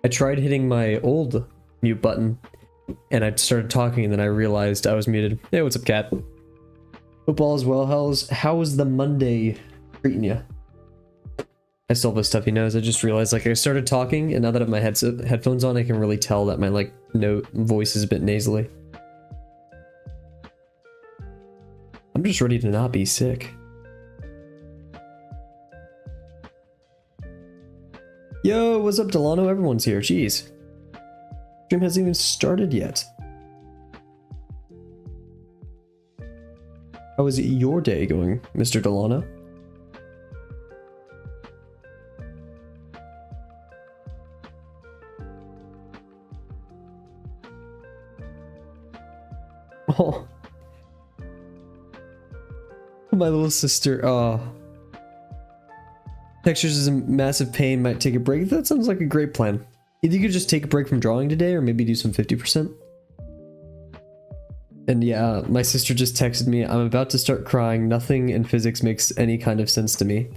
I tried hitting my old mute button, and I started talking, and then I realized I was muted. Hey, what's up, cat? Football as well. How's the Monday treating you? I still have a stuffy nose. I just realized, like, I started talking, and now that I have my headphones on, I can really tell that my, like, voice is a bit nasally. I'm just ready to not be sick. Yo, what's up, Delano? Everyone's here. Jeez. Stream hasn't even started yet. How is your day going, Mr. Delano? Oh. My little sister. Oh. Textures is a massive pain. Might take a break. That sounds like a great plan. Either you could just take a break from drawing today, or maybe do some 50%. And yeah, my sister just texted me, I'm about to start crying. Nothing in physics makes any kind of sense to me.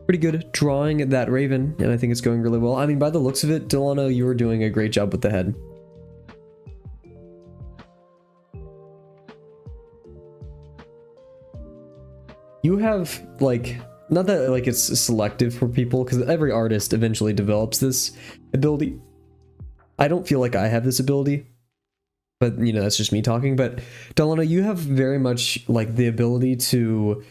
Pretty good drawing that raven, and I think it's going really well. I mean, by the looks of it, Delano, you were doing a great job with the head. You have, like, not that, like, it's selective for people, because every artist eventually develops this ability. I don't feel like I have this ability, but, you know, that's just me talking. But, Delano, you have very much, like, the ability to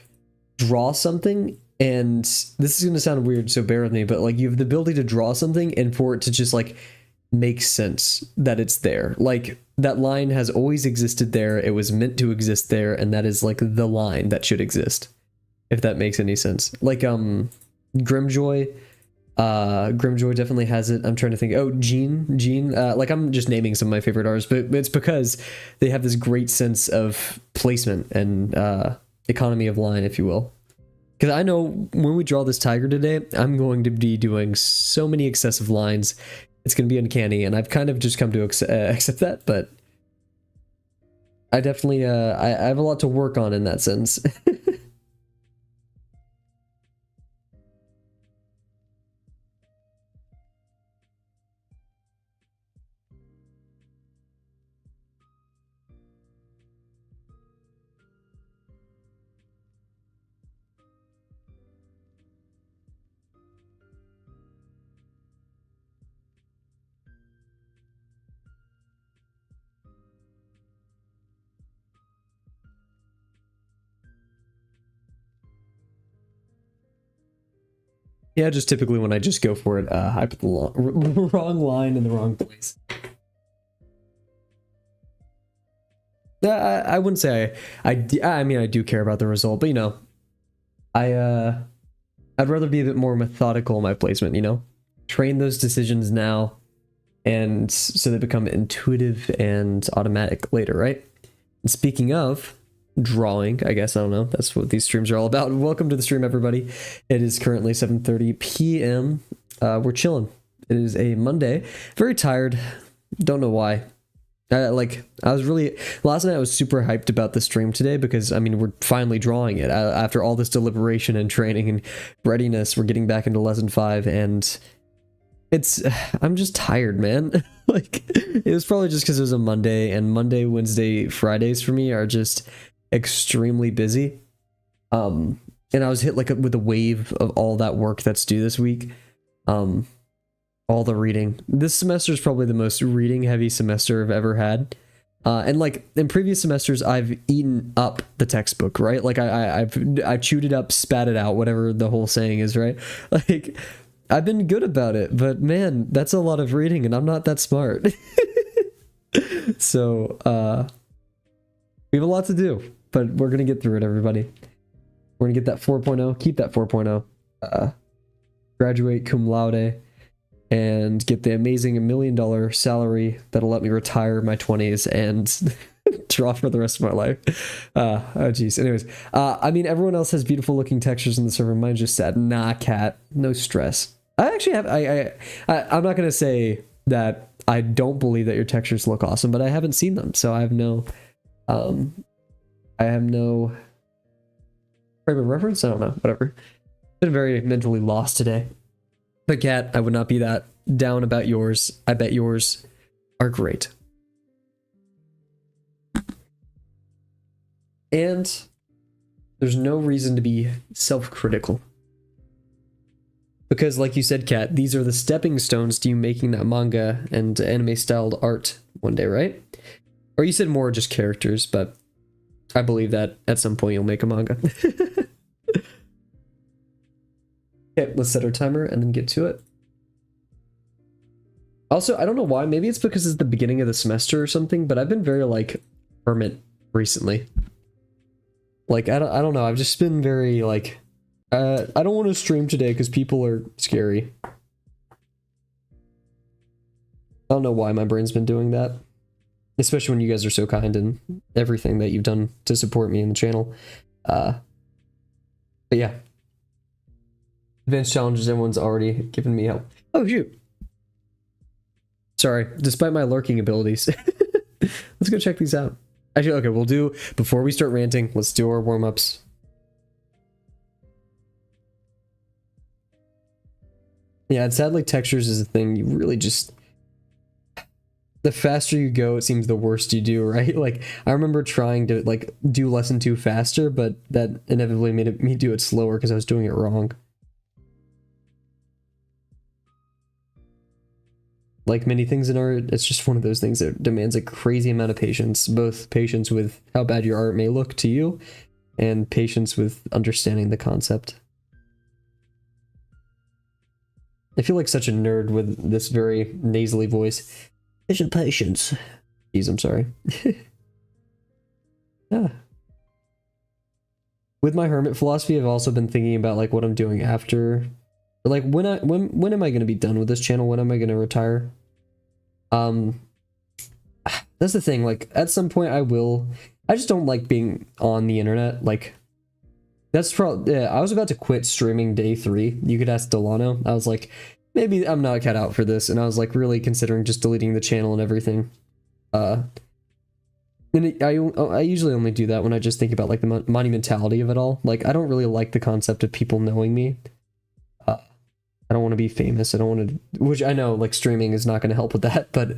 draw something, and this is going to sound weird, so bear with me, but, like, you have the ability to draw something and for it to just, like, make sense that it's there. Like, that line has always existed there, it was meant to exist there, and that is, like, the line that should exist, if that makes any sense. Like, Grimjoy definitely has it. I'm trying to think. Oh, Gene, like, I'm just naming some of my favorite artists, but it's because they have this great sense of placement and economy of line, if you will. Because I know when we draw this tiger today, I'm going to be doing so many excessive lines. It's going to be uncanny, and I've kind of just come to accept that, but I definitely, I have a lot to work on in that sense. Yeah, just typically when I just go for it, I put the wrong line in the wrong place. I wouldn't say I mean, I do care about the result, but, you know, I'd rather be a bit more methodical in my placement, you know? Train those decisions now, and so they become intuitive and automatic later, right? And speaking of drawing, I guess, I don't know, that's what these streams are all about. Welcome to the stream, everybody. It is currently 7:30 p.m. We're chilling. It is a Monday. Very tired. Don't know why. Last night I was super hyped about the stream today because, I mean, we're finally drawing it. After all this deliberation and training and readiness, we're getting back into lesson 5, and I'm just tired, man. Like, it was probably just because it was a Monday, and Monday, Wednesday, Fridays for me are just extremely busy. And I was hit, like, with a wave of all that work that's due this week. All the reading. This semester is probably the most reading heavy semester I've ever had. And, like, in previous semesters, I've eaten up the textbook, right? Like, I've chewed it up, spat it out, whatever the whole saying is, right? Like, I've been good about it, but man, that's a lot of reading, and I'm not that smart. So, we have a lot to do, but we're gonna get through it, everybody. We're gonna get that 4.0, keep that 4.0, graduate cum laude, and get the amazing $1 million salary that'll let me retire in my 20s and draw for the rest of my life. Oh geez. Anyways, I mean, everyone else has beautiful looking textures in the server. Mine's just sad. Nah, cat. No stress. I actually have. I'm not gonna say that I don't believe that your textures look awesome, but I haven't seen them, so I have no. I have no frame of reference. I don't know. Whatever. Been very mentally lost today. But Kat, I would not be that down about yours. I bet yours are great. And there's no reason to be self-critical. Because like you said, Kat, these are the stepping stones to you making that manga and anime-styled art one day, right? Or you said more just characters, but I believe that at some point you'll make a manga. Okay, let's set our timer and then get to it. Also, I don't know why. Maybe it's because it's the beginning of the semester or something, but I've been very, like, hermit recently. Like, I don't know. I've just been very, like, I don't want to stream today because people are scary. I don't know why my brain's been doing that. Especially when you guys are so kind and everything that you've done to support me in the channel. But yeah. Advanced challenges, everyone's already given me help. Oh, shoot. Sorry, despite my lurking abilities. Let's go check these out. Actually, okay, we'll do, before we start ranting, let's do our warm-ups. Yeah, it's sadly textures is a thing you really just... The faster you go, it seems the worse you do, right? Like, I remember trying to, like, do lesson 2 faster, but that inevitably made me do it slower because I was doing it wrong. Like many things in art, it's just one of those things that demands a crazy amount of patience, both patience with how bad your art may look to you, and patience with understanding the concept. I feel like such a nerd with this very nasally voice. Patience. Jeez, I'm sorry. Yeah. With my hermit philosophy, I've also been thinking about like what I'm doing after. Like when am I gonna be done with this channel? When am I gonna retire? That's the thing, like at some point I will. I just don't like being on the internet. Like that's probably, yeah, I was about to quit streaming day 3. You could ask Delano. I was like, maybe I'm not cut out for this, and I was like really considering just deleting the channel and everything. And I usually only do that when I just think about like the monumentality of it all. Like I don't really like the concept of people knowing me. I don't want to be famous. I don't want to, which I know like streaming is not going to help with that, but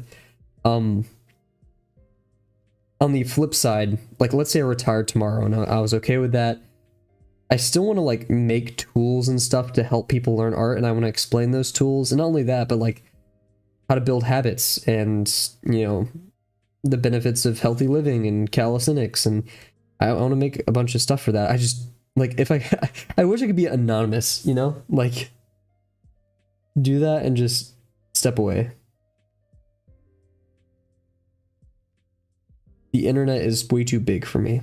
on the flip side, like let's say I retired tomorrow and I was okay with that. I still want to like make tools and stuff to help people learn art, and I want to explain those tools, and not only that, but like how to build habits and, you know, the benefits of healthy living and calisthenics, and I want to make a bunch of stuff for that. I just like, if I wish I could be anonymous, you know, like do that and just step away. The internet is way too big for me.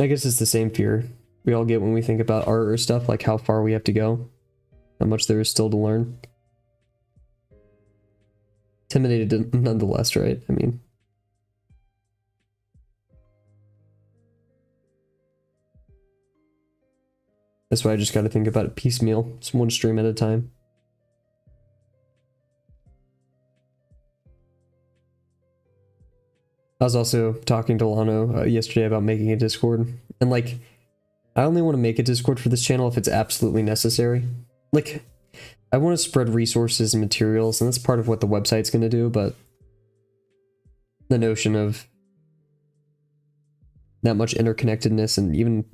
I guess it's the same fear we all get when we think about art or stuff, like how far we have to go, how much there is still to learn. Intimidated nonetheless, right? I mean, that's why I just got to think about it piecemeal, just one stream at a time. I was also talking to Lano yesterday about making a Discord, and like, I only want to make a Discord for this channel if it's absolutely necessary. Like, I want to spread resources and materials, and that's part of what the website's going to do, but the notion of that much interconnectedness and even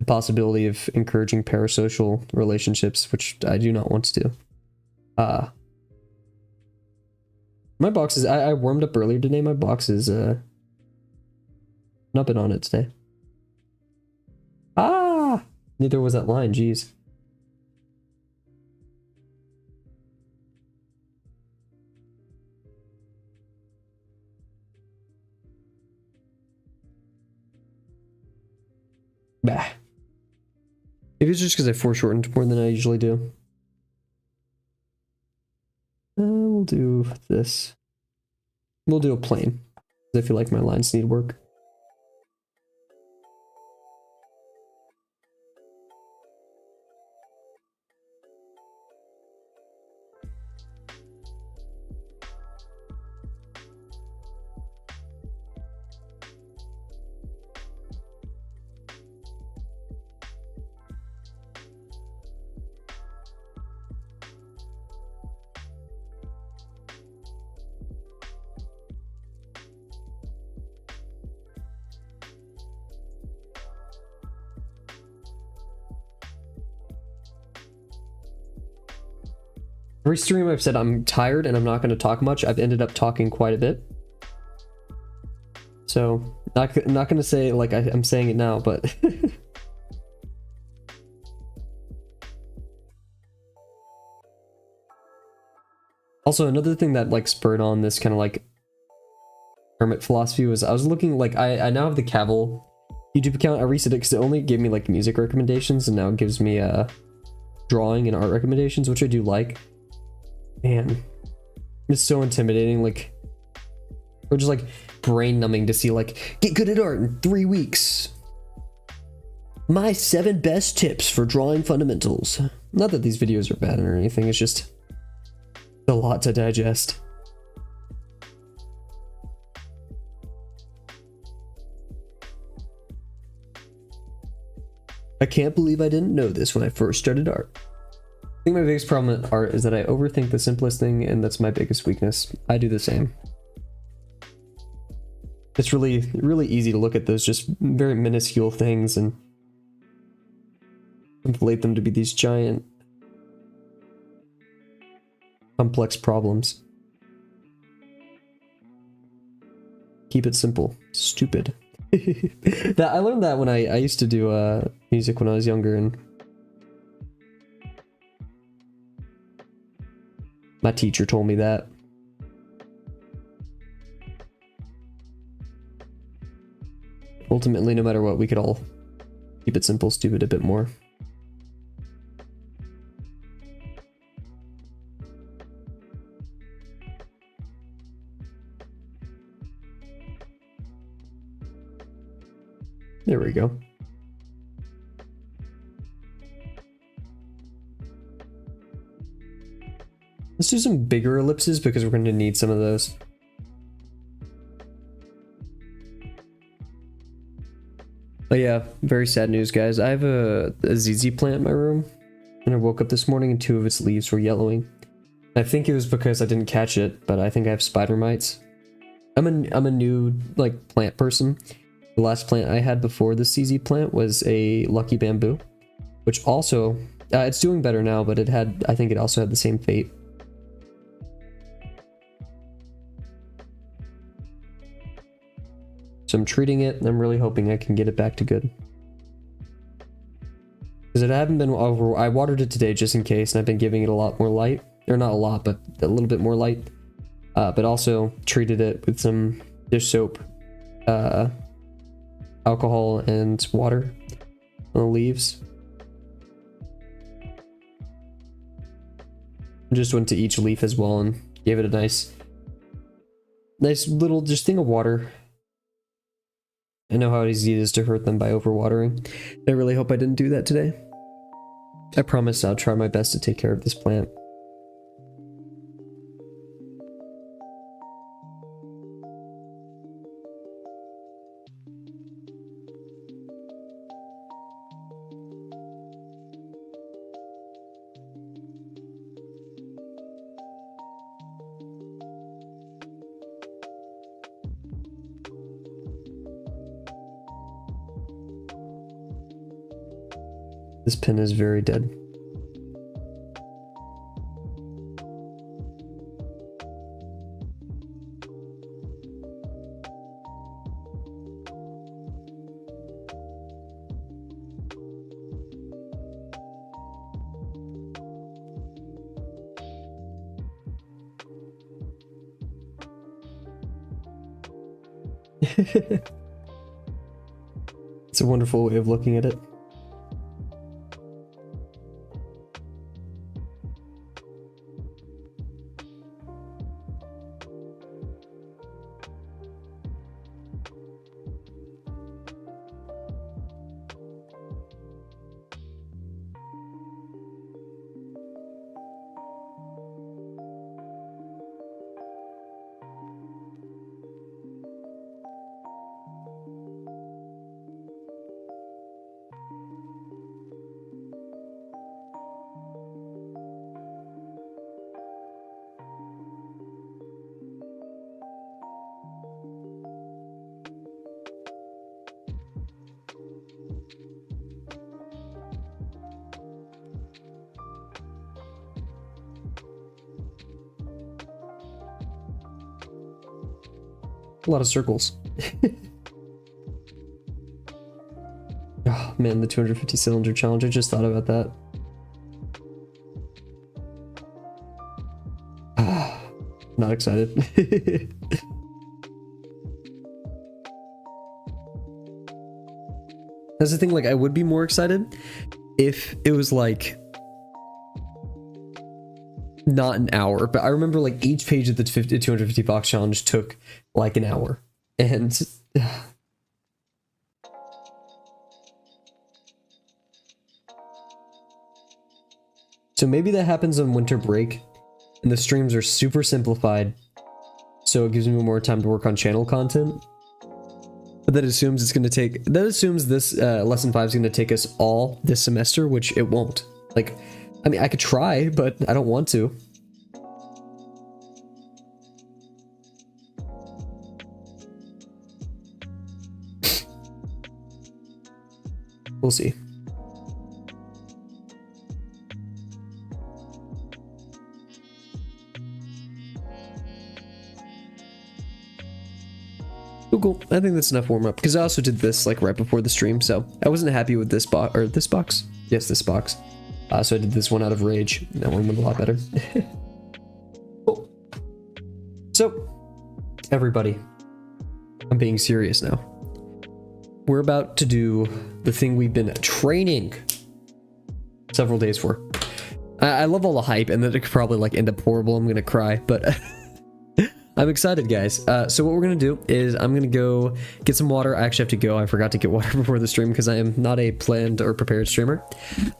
the possibility of encouraging parasocial relationships, which I do not want to do. My box is, I warmed up earlier today, my box is not been on it today. Ah! Neither was that line, jeez. Bah. Maybe it's just because I foreshortened more than I usually do. We'll do this. We'll do a plane. I feel like my lines need work. Every stream I've said I'm tired and I'm not going to talk much, I've ended up talking quite a bit. So, not going to say like I'm saying it now, but... Also, another thing that like spurred on this kind of like hermit philosophy was I was looking like I now have the Kavel YouTube account. I reset it because it only gave me like music recommendations, and now it gives me drawing and art recommendations, which I do like. Man, it's so intimidating, like, or just like brain numbing to see like get good at art in 3 weeks. My 7 best tips for drawing fundamentals. Not that these videos are bad or anything, it's just a lot to digest. I can't believe I didn't know this when I first started art. I think my biggest problem with art is that I overthink the simplest thing, and that's my biggest weakness. I do the same. It's really easy to look at those just very minuscule things and inflate them to be these giant, complex problems. Keep it simple. Stupid. That I learned that when I used to do music when I was younger, and my teacher told me that. Ultimately, no matter what, we could all keep it simple, stupid a bit more. There we go. Let's do some bigger ellipses because we're going to need some of those. But yeah, very sad news, guys. I have a ZZ plant in my room, and I woke up this morning and 2 of its leaves were yellowing. I think it was because I didn't catch it, but I think I have spider mites. I'm a new like plant person. The last plant I had before the CZ plant was a lucky bamboo, which also it's doing better now, but I think it also had the same fate. So I'm treating it, and I'm really hoping I can get it back to good. Because it hadn't been over. I watered it today just in case, and I've been giving it a lot more light. Or not a lot, but a little bit more light. But also treated it with some dish soap, alcohol, and water on the leaves. Just went to each leaf as well and gave it a nice little just thing of water. I know how easy it is to hurt them by overwatering. I really hope I didn't do that today. I promise I'll try my best to take care of this plant. This pin is very dead. It's a wonderful way of looking at it. A lot of circles. Oh man, the 250 cylinder challenge. I just thought about that. Not excited. That's the thing, like, I would be more excited if it was like not an hour, but I remember like each page of the 250 box challenge took like an hour, and so maybe that happens on winter break and the streams are super simplified, so it gives me more time to work on channel content. But that assumes it's going to take, that assumes this lesson 5 is going to take us all this semester, which it won't. Like, I mean, I could try, but I don't want to. We'll see. Cool. I think that's enough warm up, because I also did this like right before the stream, so I wasn't happy with this box, or this box? Yes, this box. So I did this one out of rage. That one went a lot better. Cool. So, everybody, I'm being serious now. We're about to do the thing we've been training several days for. I love all the hype, and then it could probably like end up horrible. I'm gonna cry, but I'm excited, guys. So what we're gonna do is I'm gonna go get some water. I actually have to go. I forgot to get water before the stream because I am not a planned or prepared streamer.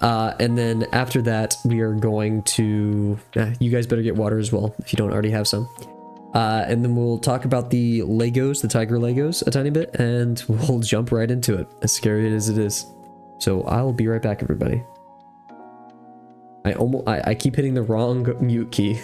And then after that, we are going to. You guys better get water as well if you don't already have some. And then we'll talk about the Legos, the Tiger Legos, a tiny bit, and we'll jump right into it. As scary as it is. So I'll be right back, everybody. I keep hitting the wrong mute key.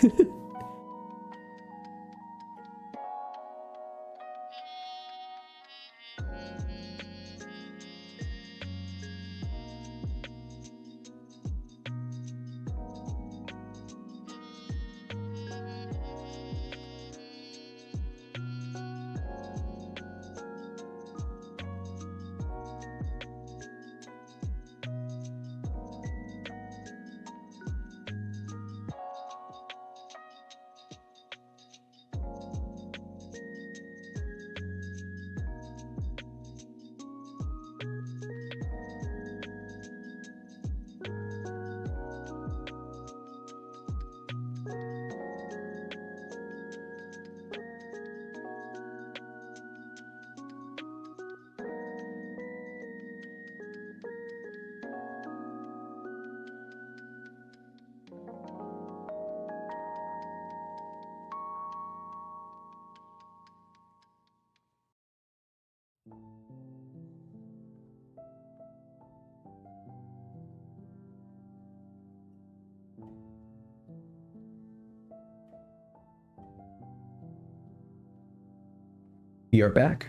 We are back.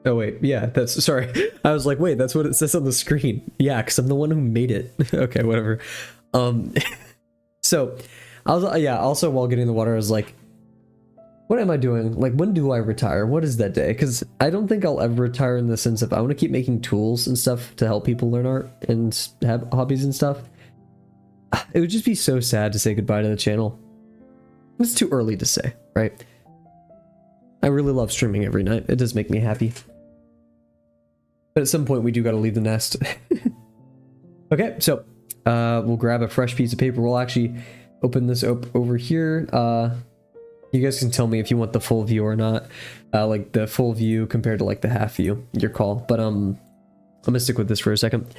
Oh wait, yeah, that's, sorry. I was like, wait, that's what it says on the screen. Yeah, because I'm the one who made it. Okay, whatever. So, I was, yeah, also while getting the water, I was like, what am I doing? Like, when do I retire? What is that day? Because I don't think I'll ever retire in the sense of I want to keep making tools and stuff to help people learn art and have hobbies and stuff. It would just be so sad to say goodbye to the channel. It's too early to say, right? I really love streaming every night. It does make me happy. But at some point, we do got to leave the nest. Okay, so we'll grab a fresh piece of paper. We'll actually open this up over here. You guys can tell me if you want the full view or not. Like the full view compared to like the half view. Your call. But I'm gonna stick with this for a second.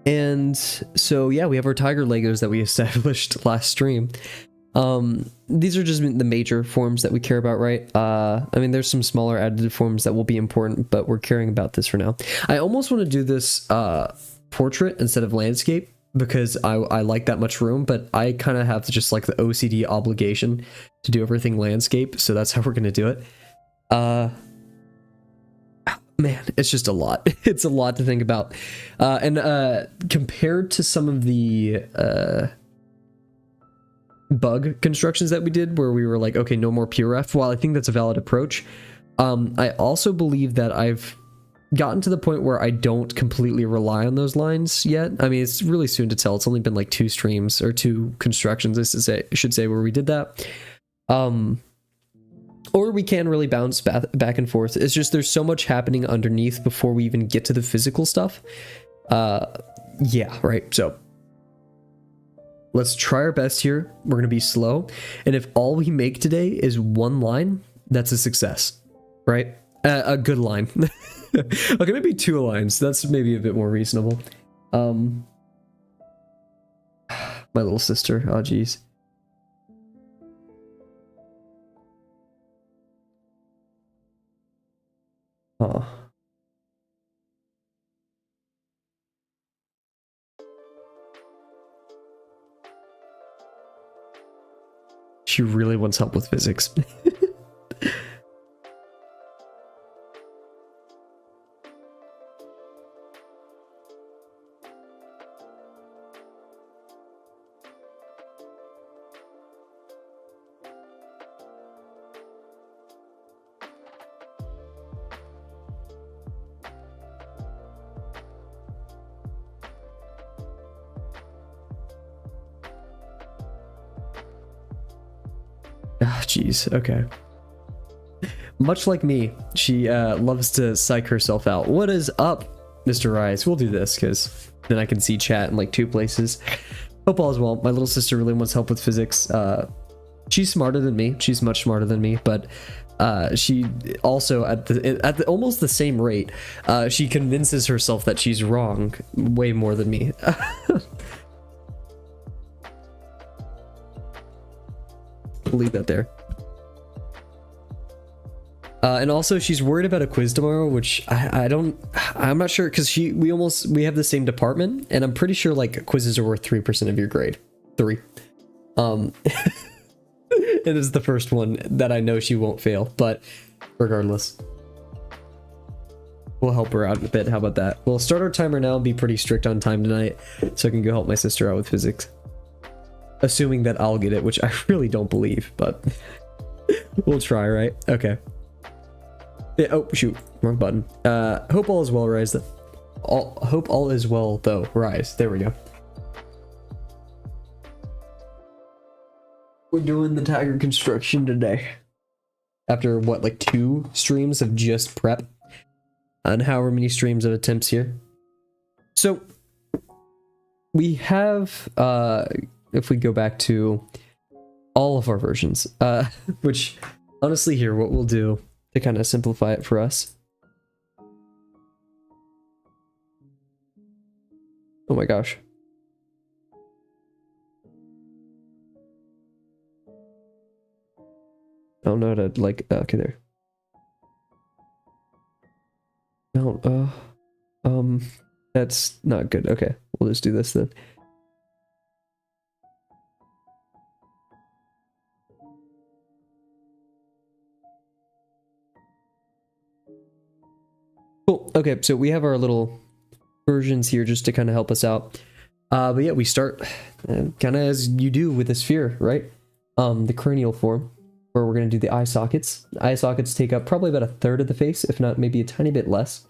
And so yeah, we have our Tiger Legos that we established last stream. These are just the major forms that we care about, right? I mean, there's some smaller additive forms that will be important, but we're caring about this for now. I almost want to do this portrait instead of landscape because I like that much room, but I kind of have just like the OCD obligation to do everything landscape, so that's how we're going to do it. Man, it's just a lot. It's a lot to think about. And compared to some of the bug constructions that we did where we were like, okay, no more PRF. While I think that's a valid approach, I also believe that I've gotten to the point where I don't completely rely on those lines yet. I mean, it's really soon to tell. It's only been like 2 streams or 2 constructions, I should say, where we did that. Or we can really bounce back and forth. It's just there's so much happening underneath before we even get to the physical stuff. Yeah, right. So let's try our best here. We're going to be slow. And if all we make today is 1 line, that's a success, right? A good line. Okay, maybe 2 lines. That's maybe a bit more reasonable. My little sister. Oh, geez. Oh. She really wants help with physics. Ah, jeez. Okay. Much like me, she loves to psych herself out. What is up, Mr. Rise? We'll do this because then I can see chat in like 2 places. Hope all is well. My little sister really wants help with physics. She's smarter than me. She's much smarter than me, but she also at the almost the same rate, she convinces herself that she's wrong way more than me. Leave that there. And also she's worried about a quiz tomorrow, which I'm not sure, because we have the same department, and I'm pretty sure like quizzes are worth 3% of your grade. 3. It is the first one that I know she won't fail, but regardless, we'll help her out a bit. How about that? We'll start our timer now and be pretty strict on time tonight so I can go help my sister out with physics. Assuming that I'll get it, which I really don't believe, but we'll try, right? Okay. Yeah, oh, shoot. Wrong button. Hope all is well, Rise. Hope all is well, though. Rise. There we go. We're doing the tiger construction today. After, what, like 2 streams of just prep? And however many streams of attempts here. So, we have, if we go back to all of our versions, which, honestly here, what we'll do to kind of simplify it for us. Oh my gosh. I don't know how to, like, okay, there. No, that's not good. Okay, we'll just do this then. Cool. Okay, so we have our little versions here just to kind of help us out. But yeah, we start kind of as you do with a sphere, right? The cranial form, where we're going to do the eye sockets. The eye sockets take up probably about 1/3 of the face, if not maybe a tiny bit less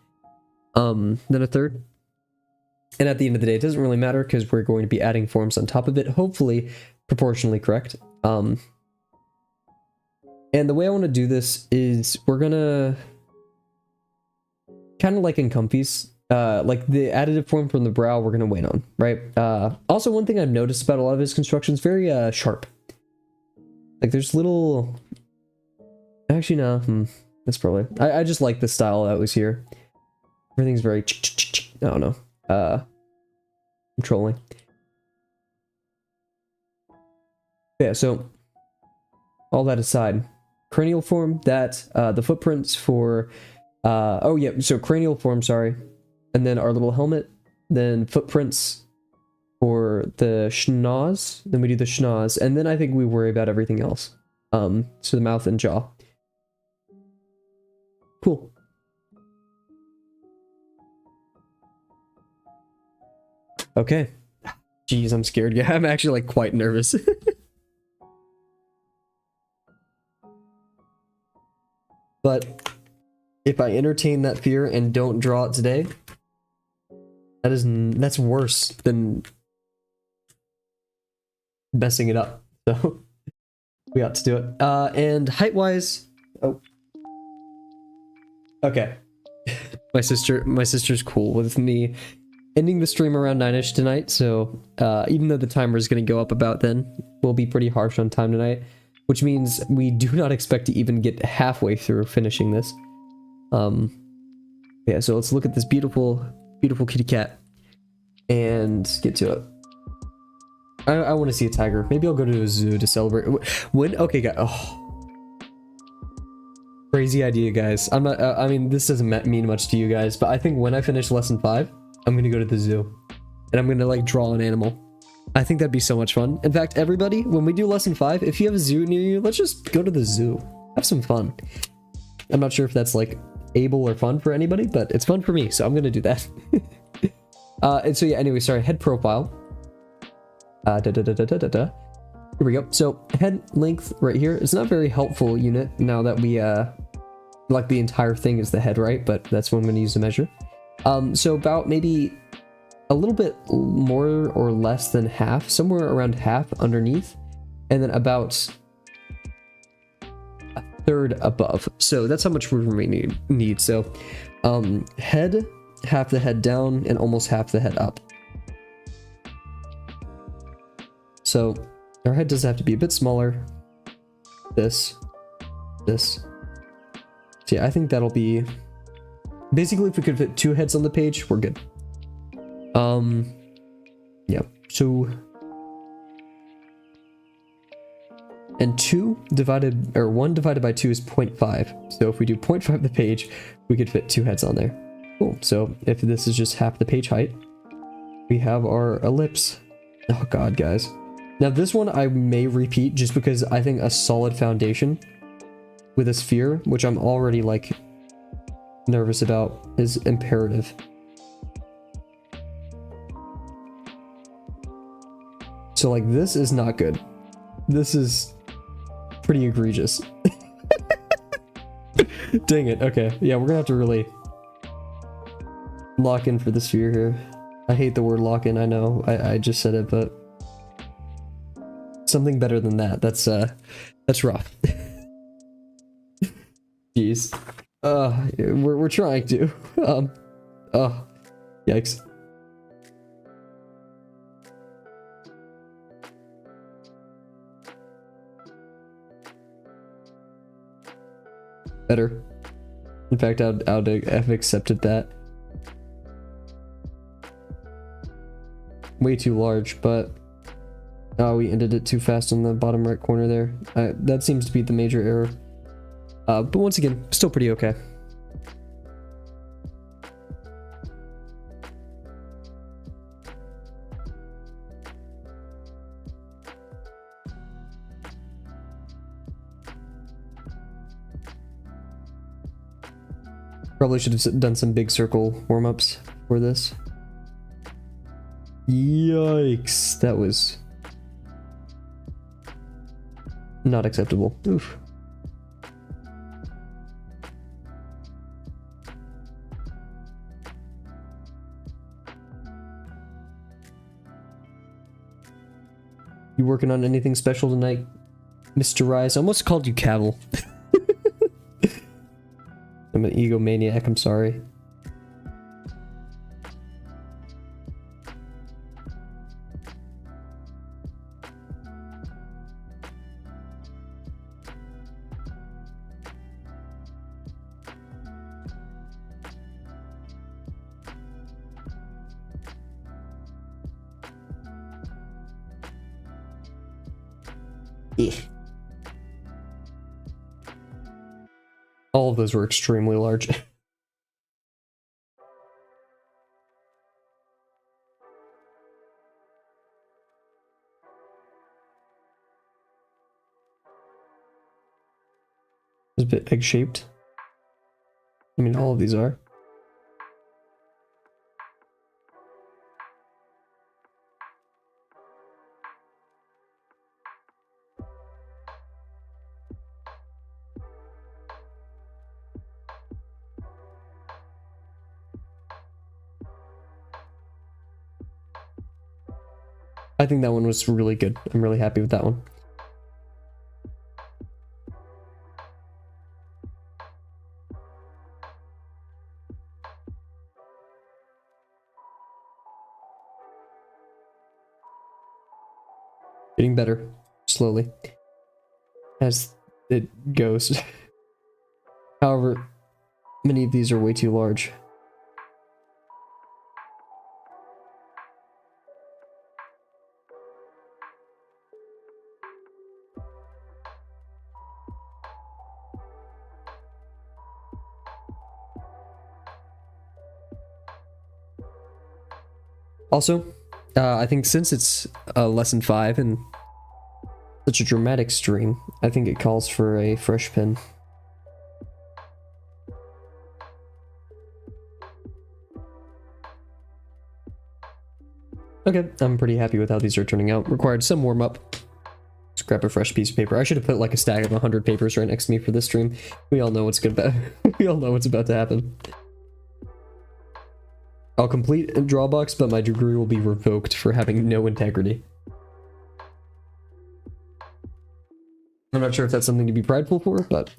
than 1/3. And at the end of the day, it doesn't really matter because we're going to be adding forms on top of it, hopefully proportionally correct. And the way I want to do this is we're going to kind of like in Comfy's, like the additive form from the brow, we're going to wait on, right? Also, one thing I've noticed about a lot of his constructions, very sharp. Like there's little, actually no, that's probably, I just like the style that was here. Everything's very, I don't know, I'm trolling. Yeah, so all that aside, cranial form, that, the footprints for, oh yeah, so cranial form, sorry. And then our little helmet, then footprints for the schnoz, then we do the schnoz, and then I think we worry about everything else. So the mouth and jaw. Cool. Okay. Jeez, I'm scared. Yeah, I'm actually like quite nervous. But if I entertain that fear and don't draw it today, that's worse than messing it up. So we got to do it. And height-wise, oh, okay. my sister's cool with me ending the stream around 9ish tonight. So even though the timer is going to go up about then, we'll be pretty harsh on time tonight, which means we do not expect to even get halfway through finishing this. Yeah, so let's look at this beautiful, beautiful kitty cat and get to it. I want to see a tiger. Maybe I'll go to a zoo to celebrate. When? Okay, guys. Oh, crazy idea, guys. I'm not. I mean, this doesn't mean much to you guys, but I think when I finish lesson 5, I'm gonna go to the zoo, and I'm gonna like draw an animal. I think that'd be so much fun. In fact, everybody, when we do lesson 5, if you have a zoo near you, let's just go to the zoo. Have some fun. I'm not sure if that's like able or fun for anybody, but it's fun for me, so I'm gonna do that. And so yeah. Anyway, sorry. Head profile. Here we go. So head length right here. It's not a very helpful unit now that we like the entire thing is the head, right? But that's what I'm going to use to measure. So about maybe a little bit more or less than half, somewhere around half underneath, and then about a third above. So that's how much room we need. So head, half the head down, and almost half the head up. So our head does have to be a bit smaller. This. So yeah, I think that'll be... Basically, if we could fit 2 heads on the page, we're good. Yeah, so... And 1 divided by 2 is 0.5. So if we do 0.5 the page, we could fit 2 heads on there. Cool. So if this is just half the page height, we have our ellipse. Oh god, guys. Now this one I may repeat just because I think a solid foundation with a sphere, which I'm already like nervous about, is imperative. So like this is not good. This is pretty egregious. Dang it. Okay. Yeah, we're gonna have to really lock in for the sphere here. I hate the word lock in, I know. I just said it, but something better than that. That's rough. Jeez. We're trying to. Oh, yikes. Better. In fact, I'd have accepted that. Way too large, but we ended it too fast on the bottom right corner there. That seems to be the major error. But once again, still pretty okay. Probably should have done some big circle warm-ups for this. Yikes, that was not acceptable. Oof. You working on anything special tonight, Mr. Rise? I almost called you Kavel. I'm an egomaniac, I'm sorry. Yeah. All of those were extremely large. It's a bit egg-shaped. I mean, all of these are. I think that one was really good. I'm really happy with that one. Getting better, slowly, as it goes. However, many of these are way too large. Also, I think since it's lesson 5 and such a dramatic stream, I think it calls for a fresh pen. Okay, I'm pretty happy with how these are turning out. Required some warm up. Let's grab a fresh piece of paper. I should have put like a stack of 100 papers right next to me for this stream. We all know what's good about we all know what's about to happen. I'll complete a Drawbox, but my degree will be revoked for having no integrity. I'm not sure if that's something to be prideful for, but...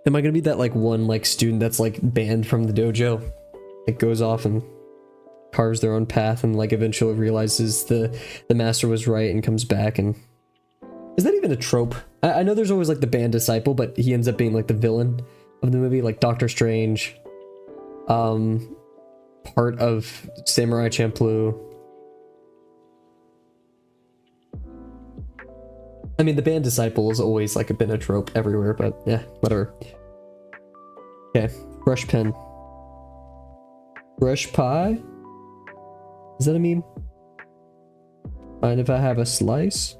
Am I gonna be that like one like student that's like banned from the dojo? It goes off and carves their own path and like eventually realizes the master was right and comes back and... Is that even a trope? I know there's always like the banned disciple, but he ends up being like the villain of the movie, like Doctor Strange. Part of Samurai Champloo. I mean, the banned disciple has always like been a trope everywhere, but yeah, whatever. Okay, brush pen. Brush pie? Is that a meme? Mind if I have a slice?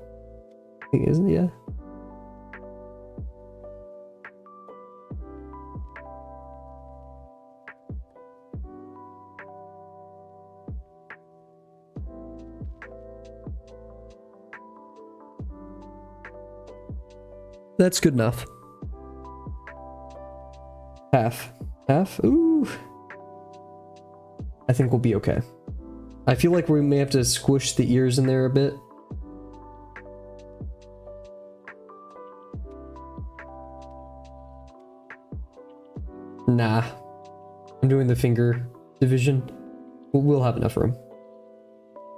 I think, isn't it? Yeah. That's good enough. Half. Half? Ooh. I think we'll be okay. I feel like we may have to squish the ears in there a bit. Nah. I'm doing the finger division. We'll have enough room.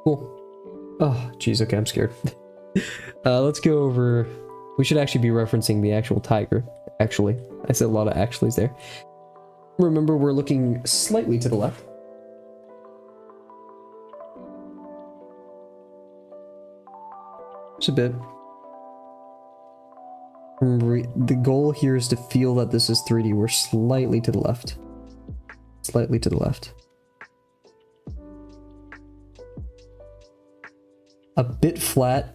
Cool. Oh, jeez. Okay, I'm scared. Let's go over... We should actually be referencing the actual tiger, actually. I said a lot of actuallys there. Remember, we're looking slightly to the left. Just a bit. Remember, the goal here is to feel that this is 3D. We're slightly to the left. Slightly to the left. A bit flat.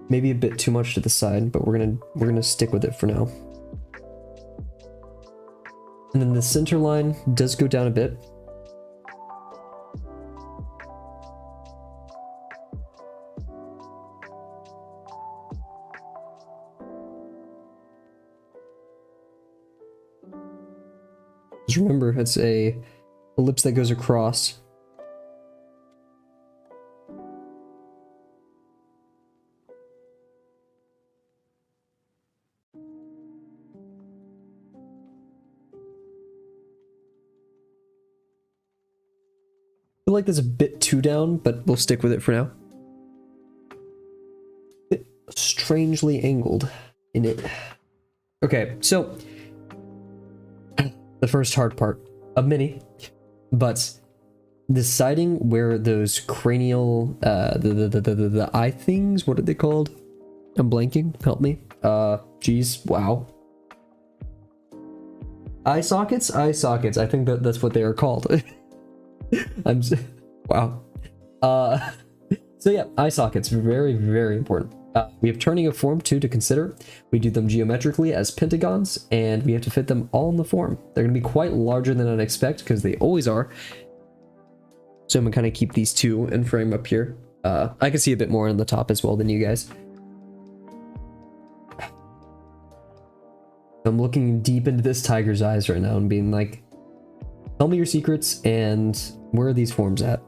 Maybe a bit too much to the side, but we're gonna stick with it for now. And then the center line does go down a bit. Just remember, it's a ellipse that goes across. I feel like that's a bit too down, but we'll stick with it for now. Bit strangely angled in it. Okay, so the first hard part, a mini, but deciding where those cranial, the eye things, what are they called? I'm blanking. Help me. Geez, wow. Eye sockets. Eye sockets. I think that's what they are called. Wow. So yeah, eye sockets, very, very important. We have turning of form 2 to consider. We do them geometrically as pentagons, and we have to fit them all in the form. They're going to be quite larger than I'd expect, because they always are. So I'm going to kind of keep these two in frame up here. I can see a bit more on the top as well than you guys. I'm looking deep into this tiger's eyes right now and being like, tell me your secrets and where are these forms at?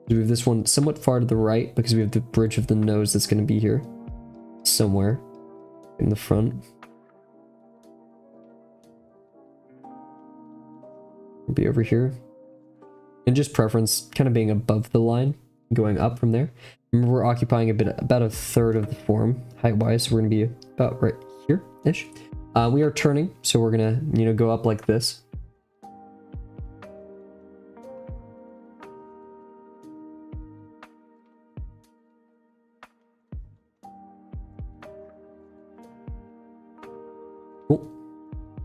We have this one somewhat far to the right because we have the bridge of the nose that's going to be here somewhere in the front. It'll be over here. And just preference kind of being above the line, going up from there. Remember, we're occupying about a third of the form height-wise, so we're going to be about right here-ish. We are turning, so we're going to, go up like this. Cool.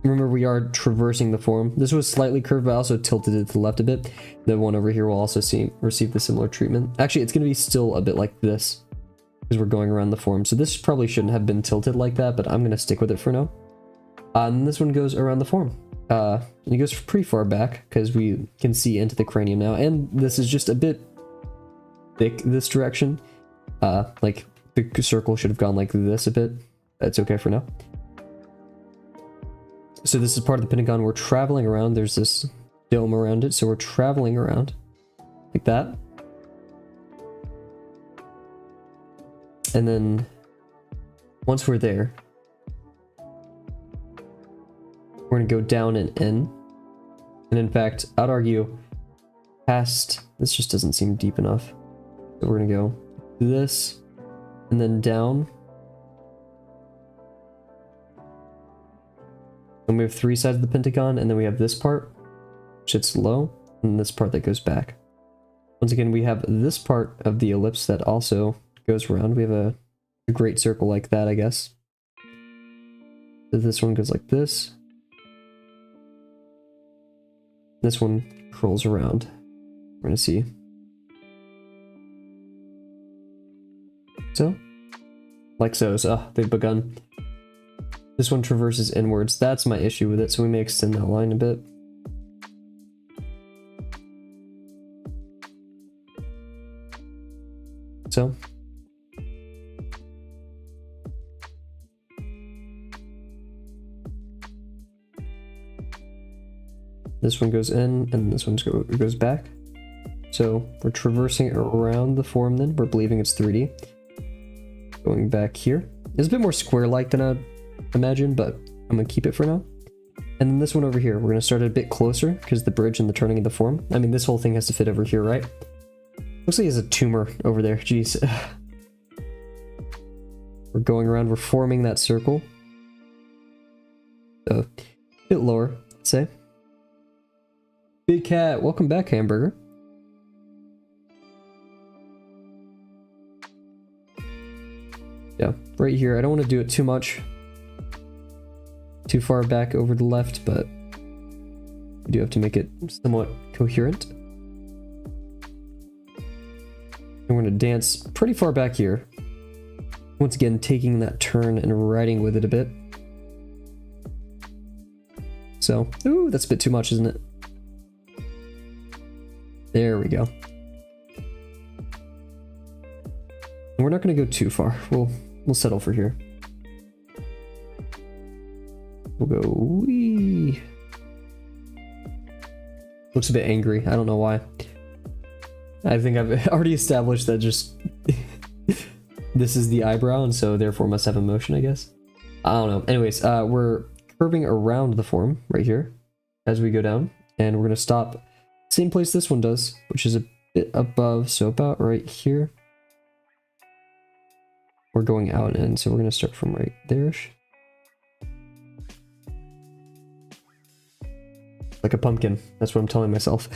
Remember, we are traversing the form. This was slightly curved, but I also tilted it to the left a bit. The one over here will also receive the similar treatment. Actually, it's going to be still a bit like this because we're going around the form. So this probably shouldn't have been tilted like that, but I'm going to stick with it for now. And this one goes around the form. And it goes pretty far back because we can see into the cranium now. And this is just a bit thick this direction. Like the circle should have gone like this a bit. That's okay for now. So this is part of the pentagon. We're traveling around. There's this dome around it. So we're traveling around like that. And then once we're there, we're going to go down and in. And in fact, I'd argue past, this just doesn't seem deep enough. So we're going to go this and then down. And we have three sides of the pentagon, and then we have this part, which sits low, and this part that goes back. Once again, we have this part of the ellipse that also goes around. We have a great circle like that, I guess. So this one goes like this. This one curls around. We're gonna see. So, like so. So, they've begun. This one traverses inwards. That's my issue with it, so we may extend that line a bit. So. This one goes in, and this one goes back. So we're traversing around the form then. We're believing it's 3D. Going back here. It's a bit more square-like than I'd imagine, but I'm going to keep it for now. And then this one over here, we're going to start a bit closer because the bridge and the turning of the form. I mean, this whole thing has to fit over here, right? Looks like he has a tumor over there. Jeez. We're going around. We're forming that circle. So, a bit lower, let's say. Big Cat, welcome back, Hamburger. Yeah, right here. I don't want to do it too much. Too far back over the left, but we do have to make it somewhat coherent. And we're going to dance pretty far back here. Once again, taking that turn and riding with it a bit. So, ooh, that's a bit too much, isn't it? There we go. And we're not going to go too far. We'll settle for here. We'll go wee. Looks a bit angry. I don't know why. I think I've already established that just this is the eyebrow, and so therefore must have emotion, I guess. I don't know. Anyways, we're curving around the form right here as we go down, and we're going to stop same place this one does, which is a bit above, so about right here. We're going out and in, so we're going to start from right there-ish. Like a pumpkin, that's what I'm telling myself.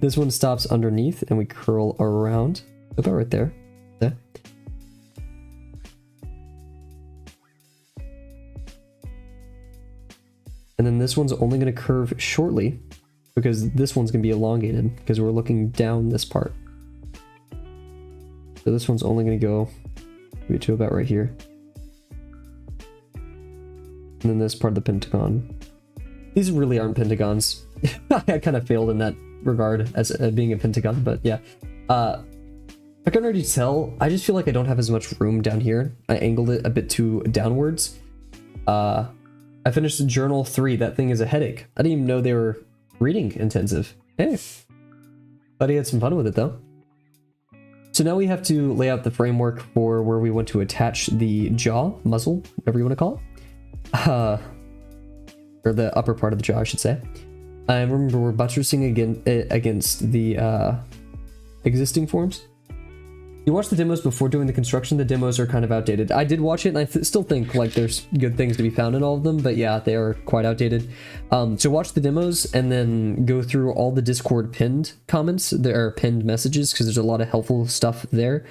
This one stops underneath and we curl around, about right there. Yeah. And then this one's only going to curve shortly because this one's going to be elongated because we're looking down this part. So this one's only going to go maybe to about right here. And then this part of the pentagon. These really aren't pentagons. I kind of failed in that regard as being a pentagon, but yeah. A I can already tell. I just feel like I don't have as much room down here. I angled it a bit too downwards. I finished Journal 3. That thing is a headache. I didn't even know they were reading intensive. Hey, thought he had some fun with it though. So now we have to lay out the framework for where we want to attach the jaw, muzzle, whatever you want to call it. Or the upper part of the jaw, I should say. I remember we're buttressing against the existing forms. You watched the demos before doing the construction. The demos are kind of outdated. I did watch it, and I still think like there's good things to be found in all of them, but yeah, they are quite outdated. So watch the demos and then go through all the Discord pinned comments. There are pinned messages because there's a lot of helpful stuff there.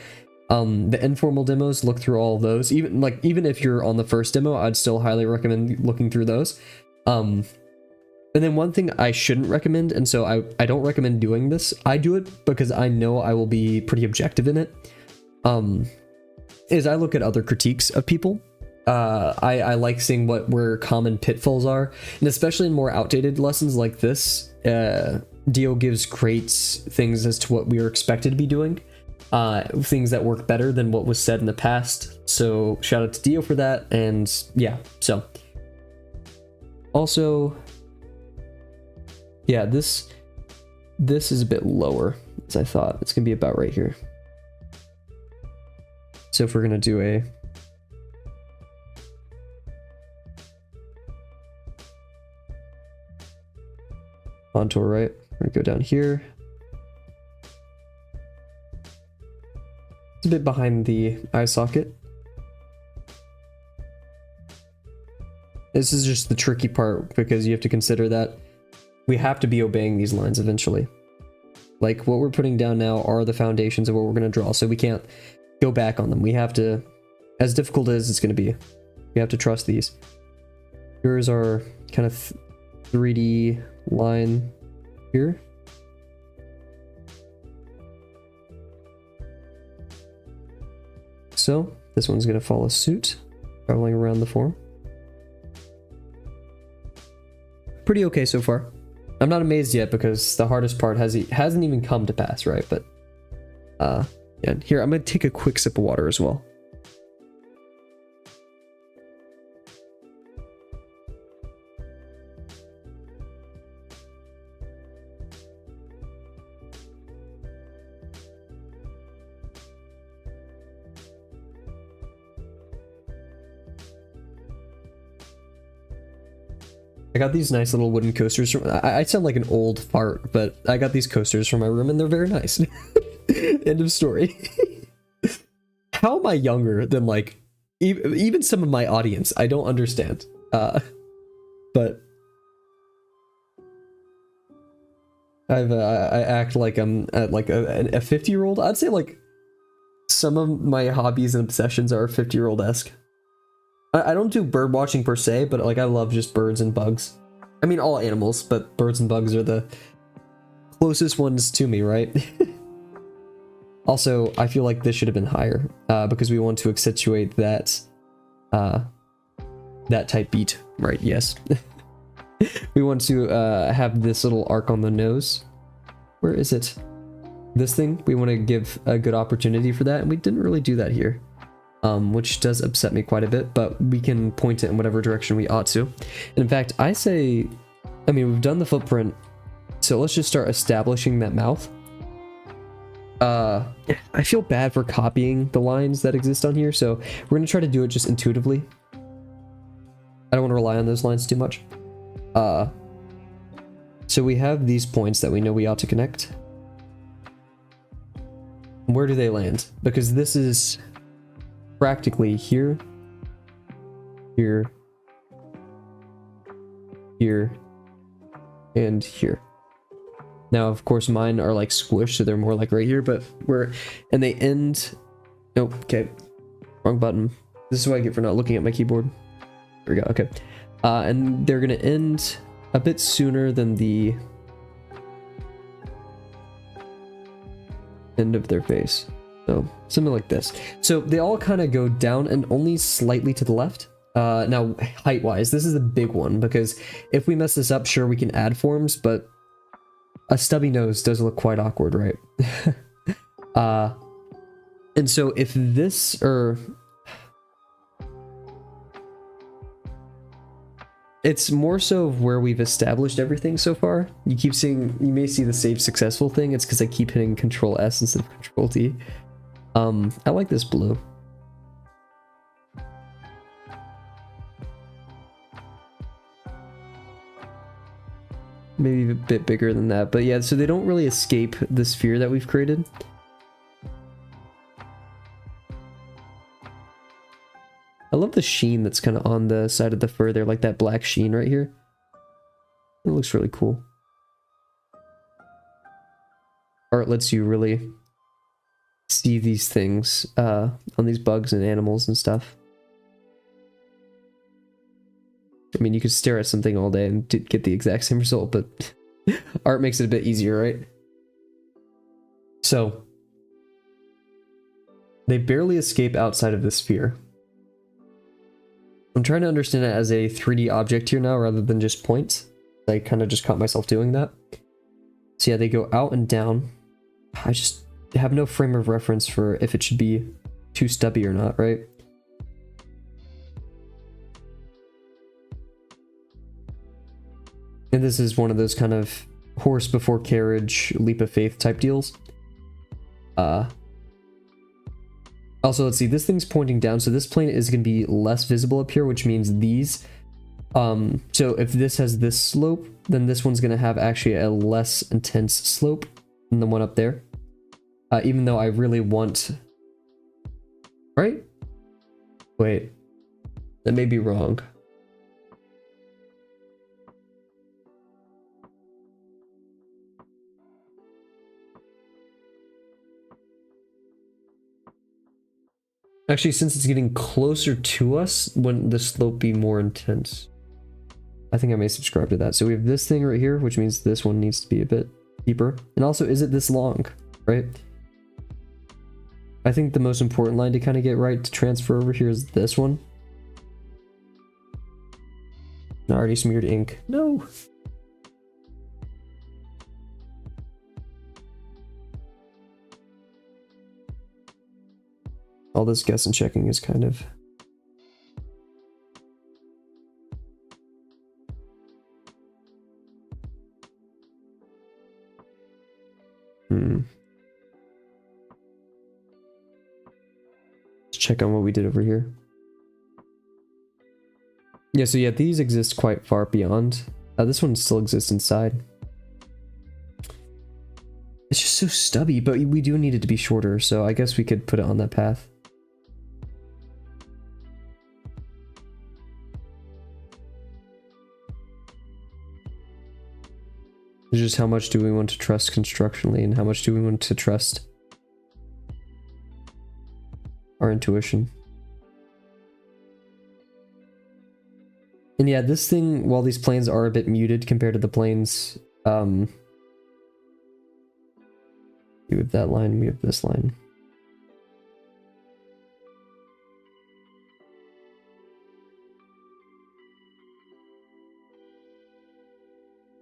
The informal demos, look through all of those. Even if you're on the first demo, I'd still highly recommend looking through those. And then one thing I shouldn't recommend, and so I don't recommend doing this. I do it because I know I will be pretty objective in it. Is I look at other critiques of people. I like seeing where common pitfalls are, and especially in more outdated lessons like this, Dio gives great things as to what we are expected to be doing. Things that work better than what was said in the past. So shout out to Dio for that, and yeah, so. Also, yeah, this is a bit lower as I thought. It's gonna be about right here. So if we're gonna do a contour, right? We're gonna go down here. It's a bit behind the eye socket. This is just the tricky part because you have to consider that we have to be obeying these lines eventually. Like what we're putting down now are the foundations of what we're going to draw, so we can't go back on them. We have to, as difficult as it's going to be, we have to trust these. Here's our kind of 3D line here. So this one's going to follow suit, traveling around the form. Pretty okay so far. I'm not amazed yet because the hardest part hasn't even come to pass, right? But yeah, here I'm gonna take a quick sip of water as well. I got these nice little wooden coasters from, I sound like an old fart, but I got these coasters from my room and they're very nice. End of story. How am I younger than like even some of my audience? I don't understand. But I act like I'm like a 50-year-old. I'd say like some of my hobbies and obsessions are 50-year-old-esque. I don't do bird watching per se, but like I love just birds and bugs. I mean all animals, but birds and bugs are the closest ones to me, right? Also, I feel like this should have been higher because we want to accentuate that that type beat, right? Yes. We want to have this little arc on the nose. Where is it? This thing? We want to give a good opportunity for that, and we didn't really do that here. Which does upset me quite a bit, but we can point it in whatever direction we ought to. And in fact, I say, I mean, we've done the footprint, so let's just start establishing that mouth. I feel bad for copying the lines that exist on here, so we're going to try to do it just intuitively. I don't want to rely on those lines too much. So we have these points that we know we ought to connect. Where do they land? Because this is practically here, here, here, and here. Now, of course, mine are like squished, so they're more like right here, but and they end, nope, okay, wrong button. This is what I get for not looking at my keyboard. There we go, okay. And they're gonna end a bit sooner than the end of their face. So something like this. So they all kind of go down and only slightly to the left. Now, height-wise, this is a big one because if we mess this up, sure, we can add forms, but a stubby nose does look quite awkward, right? And so if this, or it's more so of where we've established everything so far. You keep seeing, you may see the save successful thing. It's because I keep hitting Control S instead of Control T. I like this blue. Maybe a bit bigger than that, but yeah, so they don't really escape the sphere that we've created. I love the sheen that's kind of on the side of the fur there, like that black sheen right here. It looks really cool. Art lets you really see these things on these bugs and animals and stuff. I mean, you could stare at something all day and get the exact same result, but art makes it a bit easier, right? So, they barely escape outside of the sphere. I'm trying to understand it as a 3D object here now rather than just points. I kind of just caught myself doing that. So yeah, they go out and down. I just have no frame of reference for if it should be too stubby or not, right? And this is one of those kind of horse before carriage, leap of faith type deals. Also, let's see, this thing's pointing down, so this plane is going to be less visible up here, which means these. So if this has this slope, then this one's going to have actually a less intense slope than the one up there. Even though I really want... Right? Wait. That may be wrong. Actually, since it's getting closer to us, wouldn't the slope be more intense? I think I may subscribe to that. So we have this thing right here, which means this one needs to be a bit deeper. And also, is it this long, right? I think the most important line to kind of get right to transfer over here is this one. I already smeared ink. No! All this guessing checking is kind of... Let's check on what we did over here. Yeah, so yeah, these exist quite far beyond. This one still exists inside. It's just so stubby, but we do need it to be shorter, so I guess we could put it on that path. It's just how much do we want to trust constructionally and how much do we want to trust our intuition. And yeah, this thing, while these planes are a bit muted compared to the planes, we have that line, we have this line.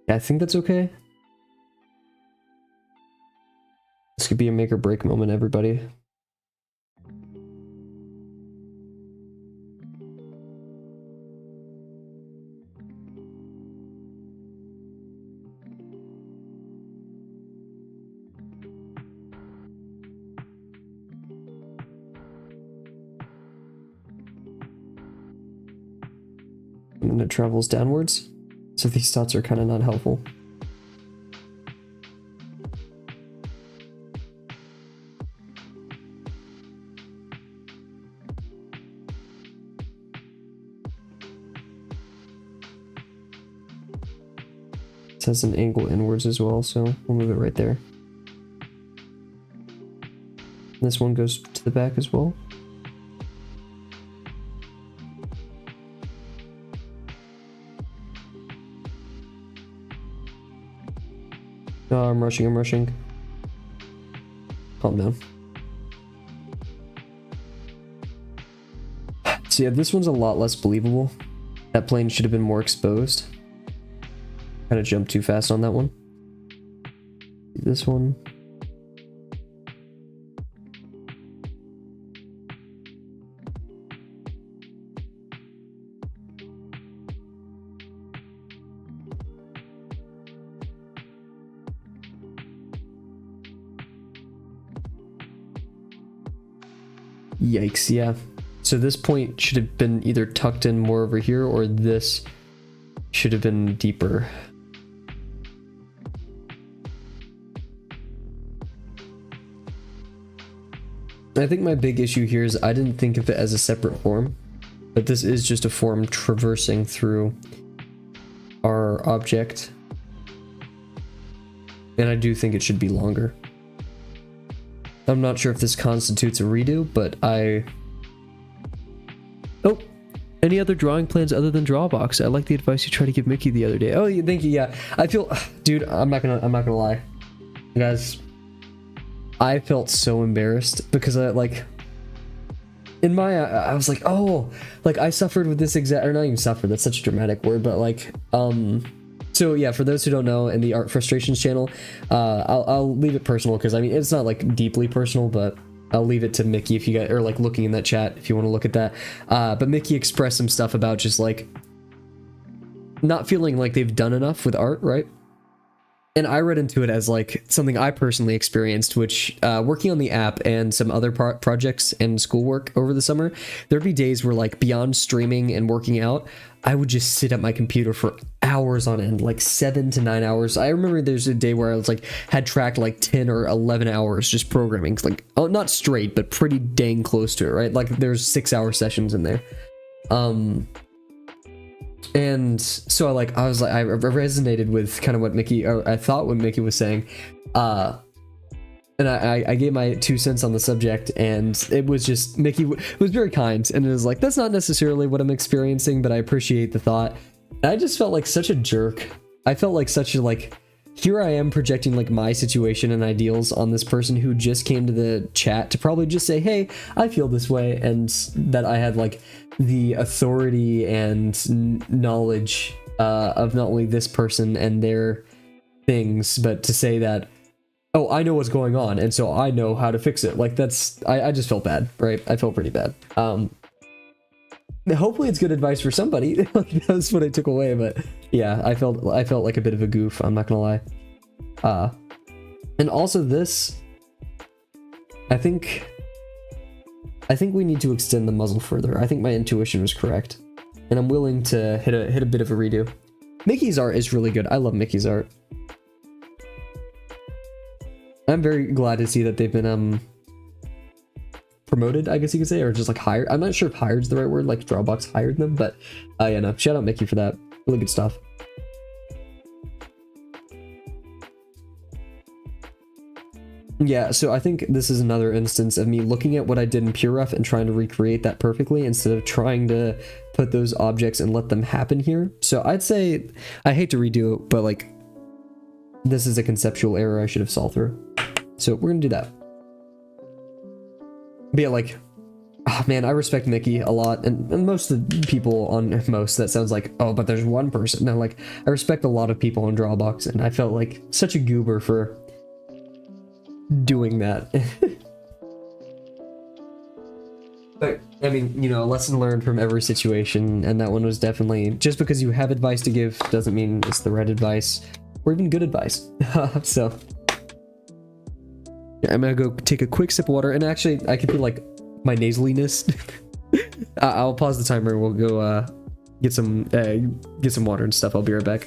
Yeah, I think that's okay. This could be a make or break moment, everybody. And then it travels downwards. So these dots are kind of not helpful. It has an angle inwards as well, so we'll move it right there. This one goes to the back as well. Oh, I'm rushing. Calm down. So yeah, this one's a lot less believable. That plane should have been more exposed. Kind of jumped too fast on that one. This one. Yikes, yeah. So this point should have been either tucked in more over here, or this should have been deeper. I think my big issue here is I didn't think of it as a separate form, but this is just a form traversing through our object. And I do think it should be longer. I'm not sure if this constitutes a redo, but Oh, any other drawing plans other than Drawbox? I like the advice you tried to give Mickey the other day. Oh, thank you. Yeah, I feel, dude, I'm not gonna lie, guys. I felt so embarrassed because I was like, oh, like I suffered with this exact, or not even suffered, that's such a dramatic word, but like, so yeah, for those who don't know, in the Art Frustrations channel, I'll leave it personal because I mean, it's not like deeply personal, but I'll leave it to Mickey if you guys are like looking in that chat, if you want to look at that. But Mickey expressed some stuff about just like not feeling like they've done enough with art, right? And I read into it as like something I personally experienced, which working on the app and some other projects and schoolwork over the summer, there'd be days where like beyond streaming and working out, I would just sit at my computer for hours on end, like 7 to 9 hours. I remember there's a day where I was like, had tracked like 10 or 11 hours just programming, like, oh, not straight, but pretty dang close to it, right? Like there's 6-hour sessions in there. And so I resonated with kind of what Mickey, or I thought what Mickey was saying. And I gave my 2 cents on the subject, and it was just, Mickey was very kind, and it was like, that's not necessarily what I'm experiencing, but I appreciate the thought. And I just felt like such a jerk. I felt like such a, like, here I am projecting like my situation and ideals on this person who just came to the chat to probably just say, hey, I feel this way, and that I had like the authority and knowledge of not only this person and their things, but to say that, oh, I know what's going on, and so I know how to fix it. Like that's, I just felt bad, right? I felt pretty bad. Hopefully it's good advice for somebody. That's what I took away, but yeah, I felt like a bit of a goof, I'm not gonna lie. And also this, I think we need to extend the muzzle further. I think my intuition was correct, and I'm willing to hit a bit of a redo. Mickey's art is really good. I love Mickey's art. I'm very glad to see that they've been promoted, I guess you could say, or just like hired. I'm not sure if hired's the right word, like Drawbox hired them, but yeah, no, shout out Mickey for that. Really good stuff. Yeah, so I think this is another instance of me looking at what I did in Pure Rough and trying to recreate that perfectly instead of trying to put those objects and let them happen here. So I'd say, I hate to redo it, but like, this is a conceptual error I should have solved through. So we're gonna do that. But yeah, like, oh man, I respect Mickey a lot, and most of the people on most, that sounds like, oh, but there's one person. No, like, I respect a lot of people on Drawbox, and I felt like such a goober for doing that. But, I mean, you know, a lesson learned from every situation, and that one was definitely, just because you have advice to give doesn't mean it's the right advice, or even good advice. So, yeah, I'm gonna go take a quick sip of water, and actually, I can feel like my nasaliness. I'll pause the timer. We'll go get some water and stuff. I'll be right back.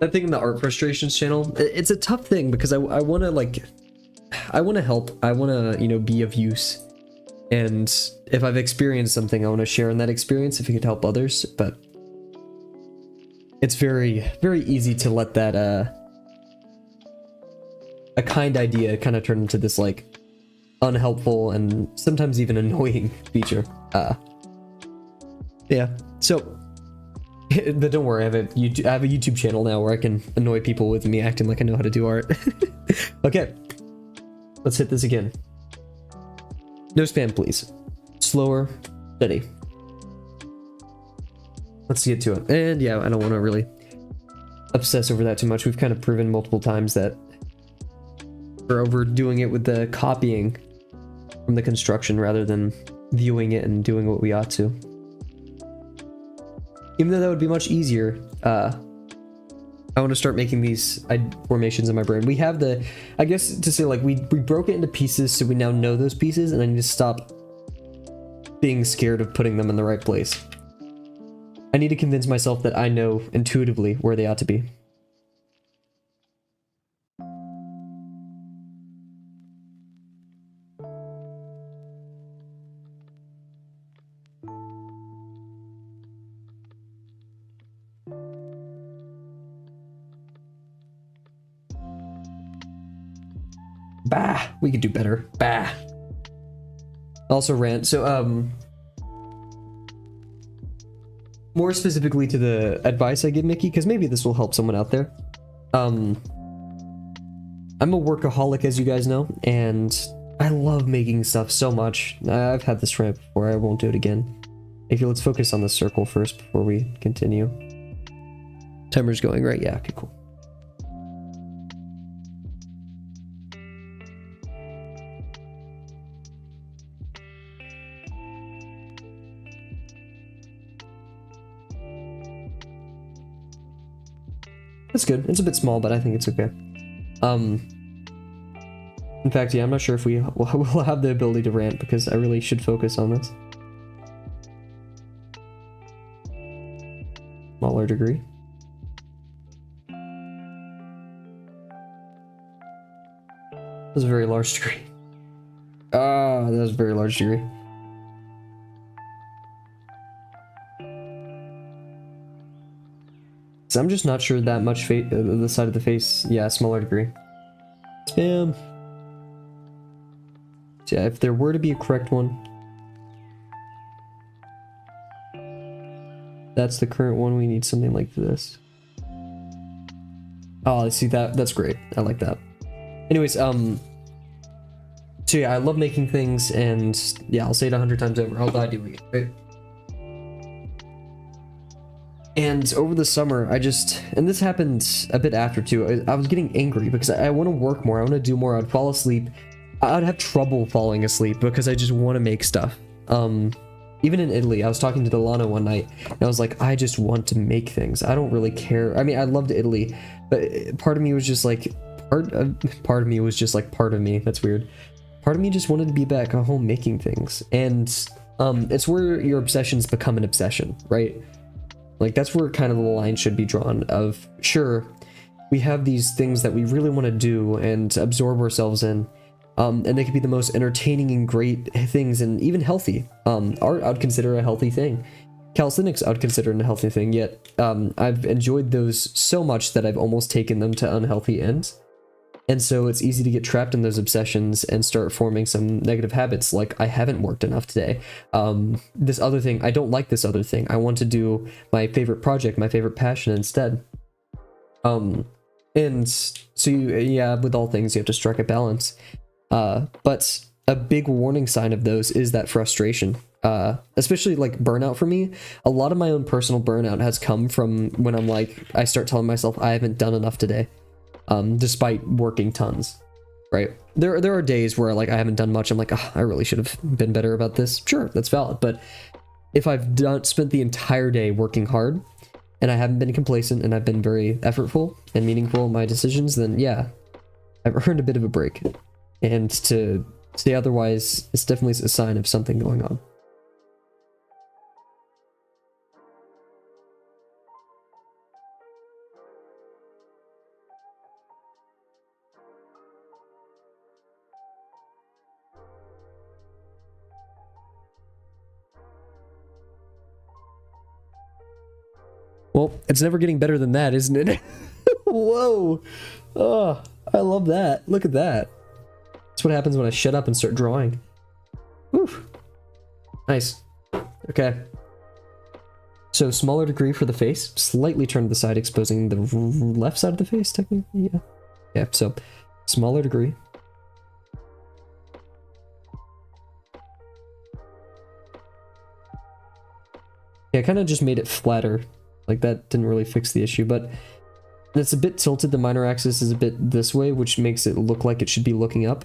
That thing in the Art Frustrations channel, it's a tough thing because I want to like, I want to help, I want to, you know, be of use, and if I've experienced something, I want to share in that experience if it could help others. But it's very, very easy to let that a kind idea kind of turn into this like unhelpful and sometimes even annoying feature. Yeah, so. But don't worry, I have a YouTube channel now where I can annoy people with me acting like I know how to do art. Okay, Let's hit this again. No spam, please. Slower, steady. Let's get to it. And yeah, I don't want to really obsess over that too much. We've kind of proven multiple times that we're overdoing it with the copying from the construction rather than viewing it and doing what we ought to. Even though that would be much easier, I want to start making these formations in my brain. We have the, I guess to say, like, we broke it into pieces, so we now know those pieces, and I need to stop being scared of putting them in the right place. I need to convince myself that I know intuitively where they ought to be. Bah, we could do better. Bah. Also rant. So, more specifically to the advice I give Mickey, because maybe this will help someone out there. I'm a workaholic, as you guys know, and I love making stuff so much. I've had this rant before, I won't do it again. Okay, let's focus on the circle first before we continue. Timer's going, right? Yeah, okay, cool. That's good. It's a bit small, but I think it's okay. In fact, yeah, I'm not sure if we'll have the ability to rant because I really should focus on this. Smaller degree. That's a very large degree. Ah, that was a very large degree. So I'm just not sure that much the side of the face. Yeah, smaller degree. Spam. So yeah, if there were to be a correct one, that's the current one. We need something like this. Oh, I see that. That's great. I like that. Anyways, so yeah, I love making things, and yeah, I'll say it 100 times over. I'll die doing it, right? And over the summer, and this happened a bit after too, I was getting angry because I want to work more, I want to do more, I'd fall asleep. I'd have trouble falling asleep because I just want to make stuff. Even in Italy, I was talking to Delano one night, and I was like, I just want to make things. I don't really care. I mean, I loved Italy, but part of me was just like, part of me was just like, part of me, that's weird. Part of me just wanted to be back at home making things. And it's where your obsessions become an obsession, right? Like, that's where kind of the line should be drawn of, sure, we have these things that we really want to do and absorb ourselves in, and they could be the most entertaining and great things and even healthy. Art, I'd consider a healthy thing. Calisthenics, I'd consider a healthy thing, yet I've enjoyed those so much that I've almost taken them to unhealthy ends. And so it's easy to get trapped in those obsessions and start forming some negative habits, like I haven't worked enough today. This other thing, I don't like this other thing. I want to do my favorite project, my favorite passion instead. And so yeah, with all things, you have to strike a balance. But a big warning sign of those is that frustration. Especially like burnout for me. A lot of my own personal burnout has come from when I'm like, I start telling myself I haven't done enough today. Despite working tons, right? There are days where like I haven't done much. I'm like, oh, I really should have been better about this. Sure, that's valid. But if I've spent the entire day working hard and I haven't been complacent and I've been very effortful and meaningful in my decisions, then yeah, I've earned a bit of a break. And to say otherwise, it's definitely a sign of something going on. Well, it's never getting better than that, isn't it? Whoa. Oh, I love that. Look at that. That's what happens when I shut up and start drawing. Whew. Nice. Okay. So smaller degree for the face. Slightly turn to the side, exposing the left side of the face, technically. Yeah. Yeah, so smaller degree. Yeah, I kind of just made it flatter. Like that didn't really fix the issue, but it's a bit tilted. The minor axis is a bit this way, which makes it look like it should be looking up.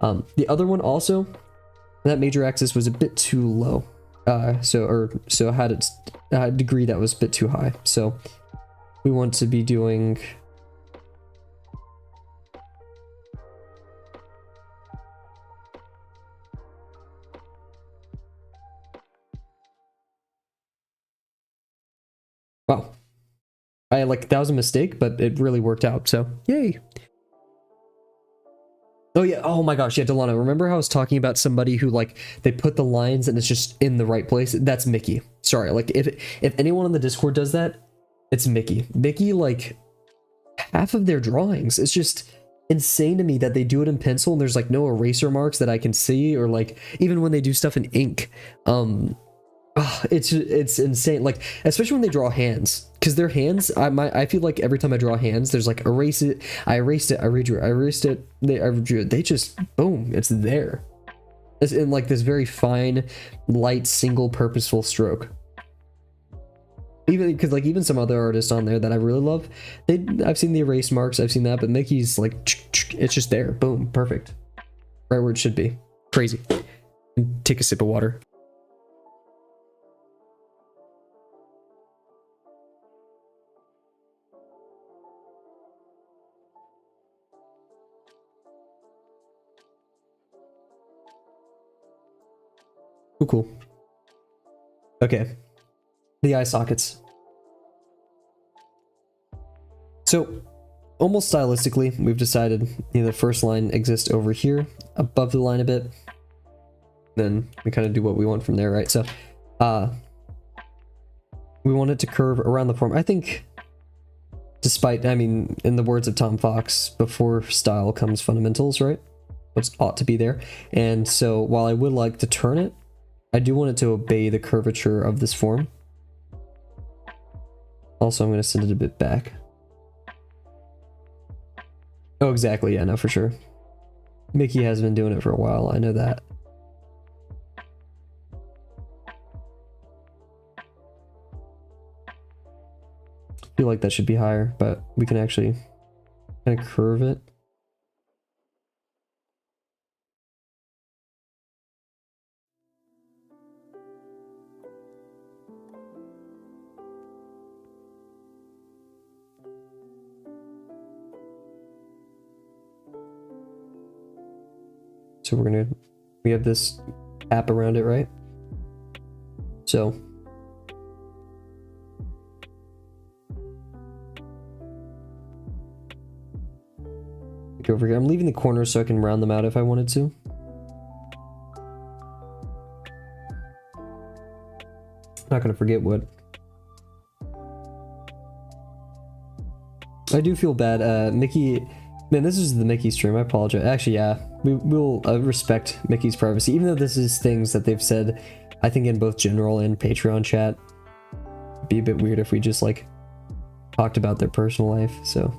The other one also, that major axis was a bit too low. So had its degree that was a bit too high. So we want to be doing... Wow. That was a mistake, but it really worked out, so yay. Oh yeah, oh my gosh, yeah, Delano, remember how I was talking about somebody who, like, they put the lines and it's just in the right place? That's Mickey. Sorry, like, if anyone on the Discord does that, it's Mickey. Mickey, like, half of their drawings, it's just insane to me that they do it in pencil and there's, like, no eraser marks that I can see, or, like, even when they do stuff in ink, it's insane, like, especially when they draw hands, because their hands, I feel like every time I draw hands, there's like erase it, I erased it, I redrew it, I erased it, I redrew it, they just, boom, it's there. It's in like this very fine, light, single purposeful stroke. Even because, like, even some other artists on there that I really love, I've seen the erase marks, I've seen that, but Mickey's like, it's just there, boom, perfect, right where it should be. Crazy. Take a sip of water. Oh, cool. Okay. The eye sockets. So, almost stylistically, we've decided, you know, the first line exists over here, above the line a bit. Then we kind of do what we want from there, right? So, we want it to curve around the form. I think, despite, I mean, in the words of Tom Fox, before style comes fundamentals, right? What's ought to be there. And so, while I would like to turn it, I do want it to obey the curvature of this form. Also, I'm going to send it a bit back. Oh, exactly. Yeah, no, for sure. Mickey has been doing it for a while. I know that. I feel like that should be higher, but we can actually kind of curve it. So we have this cap around it, right? So over here, I'm leaving the corners so I can round them out if I wanted to. Not gonna forget what. I do feel bad, Mickey. Man, this is the Mickey stream. I apologize. Actually, yeah, we'll respect Mickey's privacy, even though this is things that they've said, I think, in both general and Patreon chat. It'd be a bit weird if we just, like, talked about their personal life, so.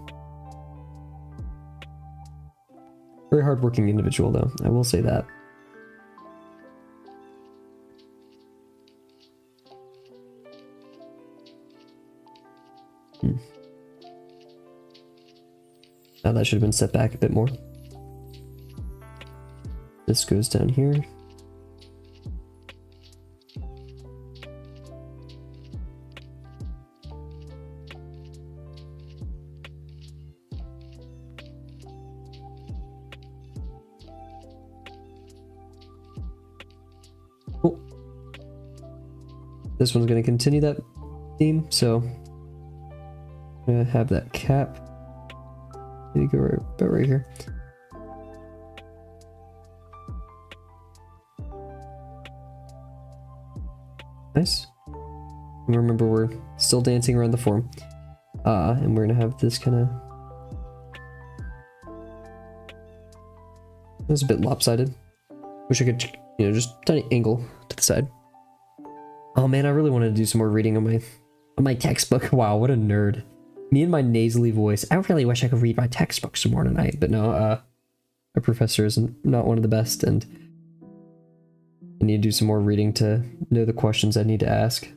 Very hardworking individual, though. I will say that. Now that should have been set back a bit more. This goes down here. Cool. This one's going to continue that theme, so I'm going to have that cap. Maybe go about right here. Nice. And remember, we're still dancing around the form. And we're gonna have this kind of... It's a bit lopsided. Wish I could, you know, just tiny angle to the side. Oh man, I really wanted to do some more reading on my textbook. Wow, what a nerd. Me and my nasally voice. I really wish I could read my textbook some more tonight, but no, my professor is not one of the best, and I need to do some more reading to know the questions I need to ask.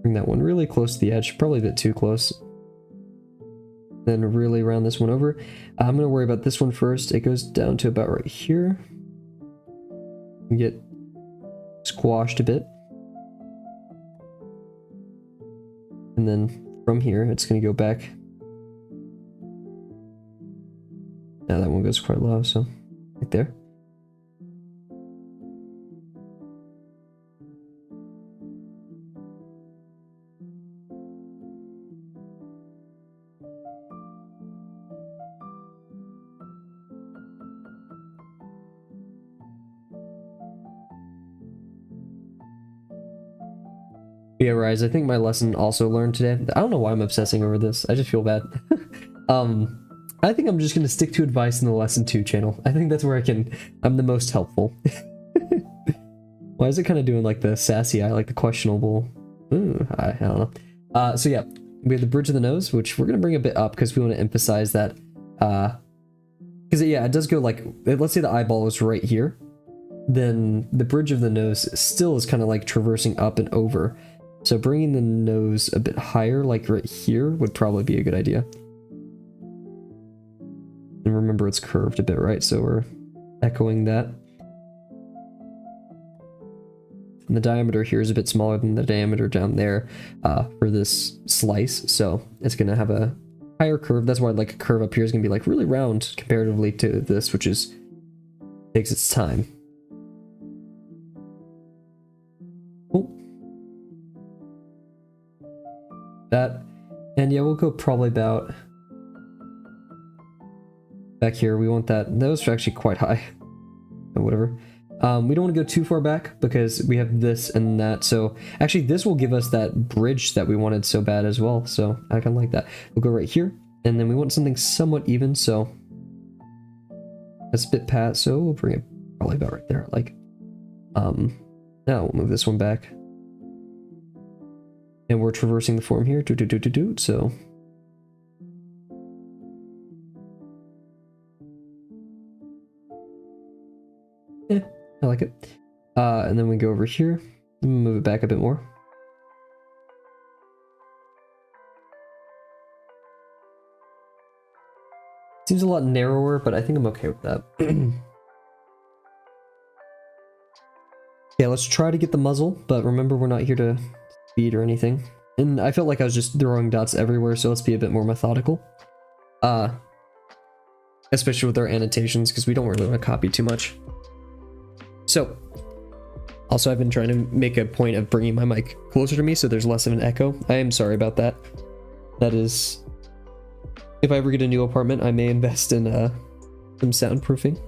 Bring that one really close to the edge, probably a bit too close. Then really round this one over. I'm going to worry about this one first. It goes down to about right here. We get squashed a bit. And then from here, it's going to go back. Now that one goes quite low, so right there. Yeah, Rise, I think my lesson also learned today. I don't know why I'm obsessing over this. I just feel bad. I think I'm just going to stick to advice in the lesson 2 channel. I think that's where I'm the most helpful. Why is it kind of doing like the sassy eye, like the questionable? Ooh, I don't know. So yeah, we have the bridge of the nose, which we're going to bring a bit up because we want to emphasize that. Because yeah, it does go like, let's say the eyeball is right here. Then the bridge of the nose still is kind of like traversing up and over. So bringing the nose a bit higher, like right here, would probably be a good idea. And remember, it's curved a bit, right? So we're echoing that. And the diameter here is a bit smaller than the diameter down there for this slice. So it's going to have a higher curve. That's why like a curve up here is going to be like really round comparatively to this, which is takes its time. Cool. That, and yeah, we'll go probably about back here. We want that. That was actually quite high. Or whatever. We don't want to go too far back because we have this and that. So actually this will give us that bridge that we wanted so bad as well. So I kind of like that. We'll go right here and then we want something somewhat even. So that's a bit past. So we'll bring it probably about right there. Like, now we'll move this one back. And we're traversing the form here. So yeah, I like it. And then we go over here, move it back a bit more. Seems a lot narrower, but I think I'm okay with that. Yeah, let's try to get the muzzle, but remember we're not here to speed or anything. And I felt like I was just throwing dots everywhere, so let's be a bit more methodical. Especially with our annotations, because we don't really want to copy too much. So, also I've been trying to make a point of bringing my mic closer to me so there's less of an echo. I am sorry about that. That is, if I ever get a new apartment, I may invest in some soundproofing.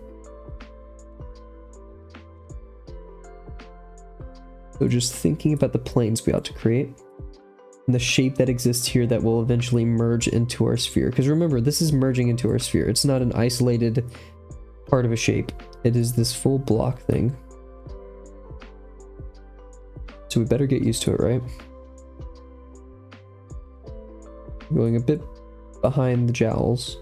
So just thinking about the planes we ought to create and the shape that exists here that will eventually merge into our sphere. Because remember, this is merging into our sphere. It's not an isolated part of a shape. It is this full block thing. So we better get used to it, right? Going a bit behind the jowls.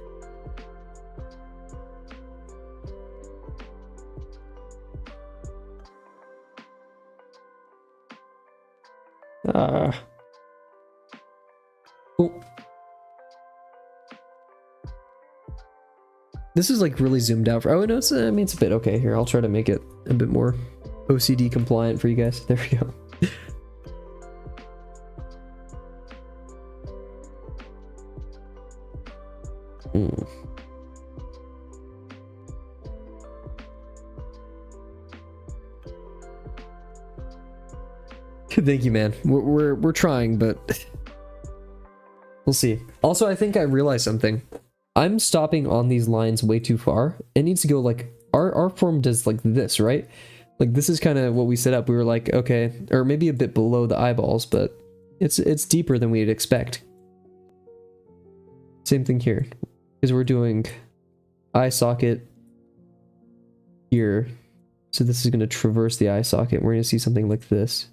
Cool. This is like really zoomed out for, oh no, it's, I mean, it's a bit okay here. I'll try to make it a bit more OCD compliant for you guys. There we go. Thank you, man. We're trying, but we'll see. Also, I think I realized something. I'm stopping on these lines way too far. It needs to go like our form does like this, right? Like this is kind of what we set up. We were like, okay, or maybe a bit below the eyeballs, but it's deeper than we'd expect. Same thing here, because we're doing eye socket here. So this is going to traverse the eye socket. We're going to see something like this.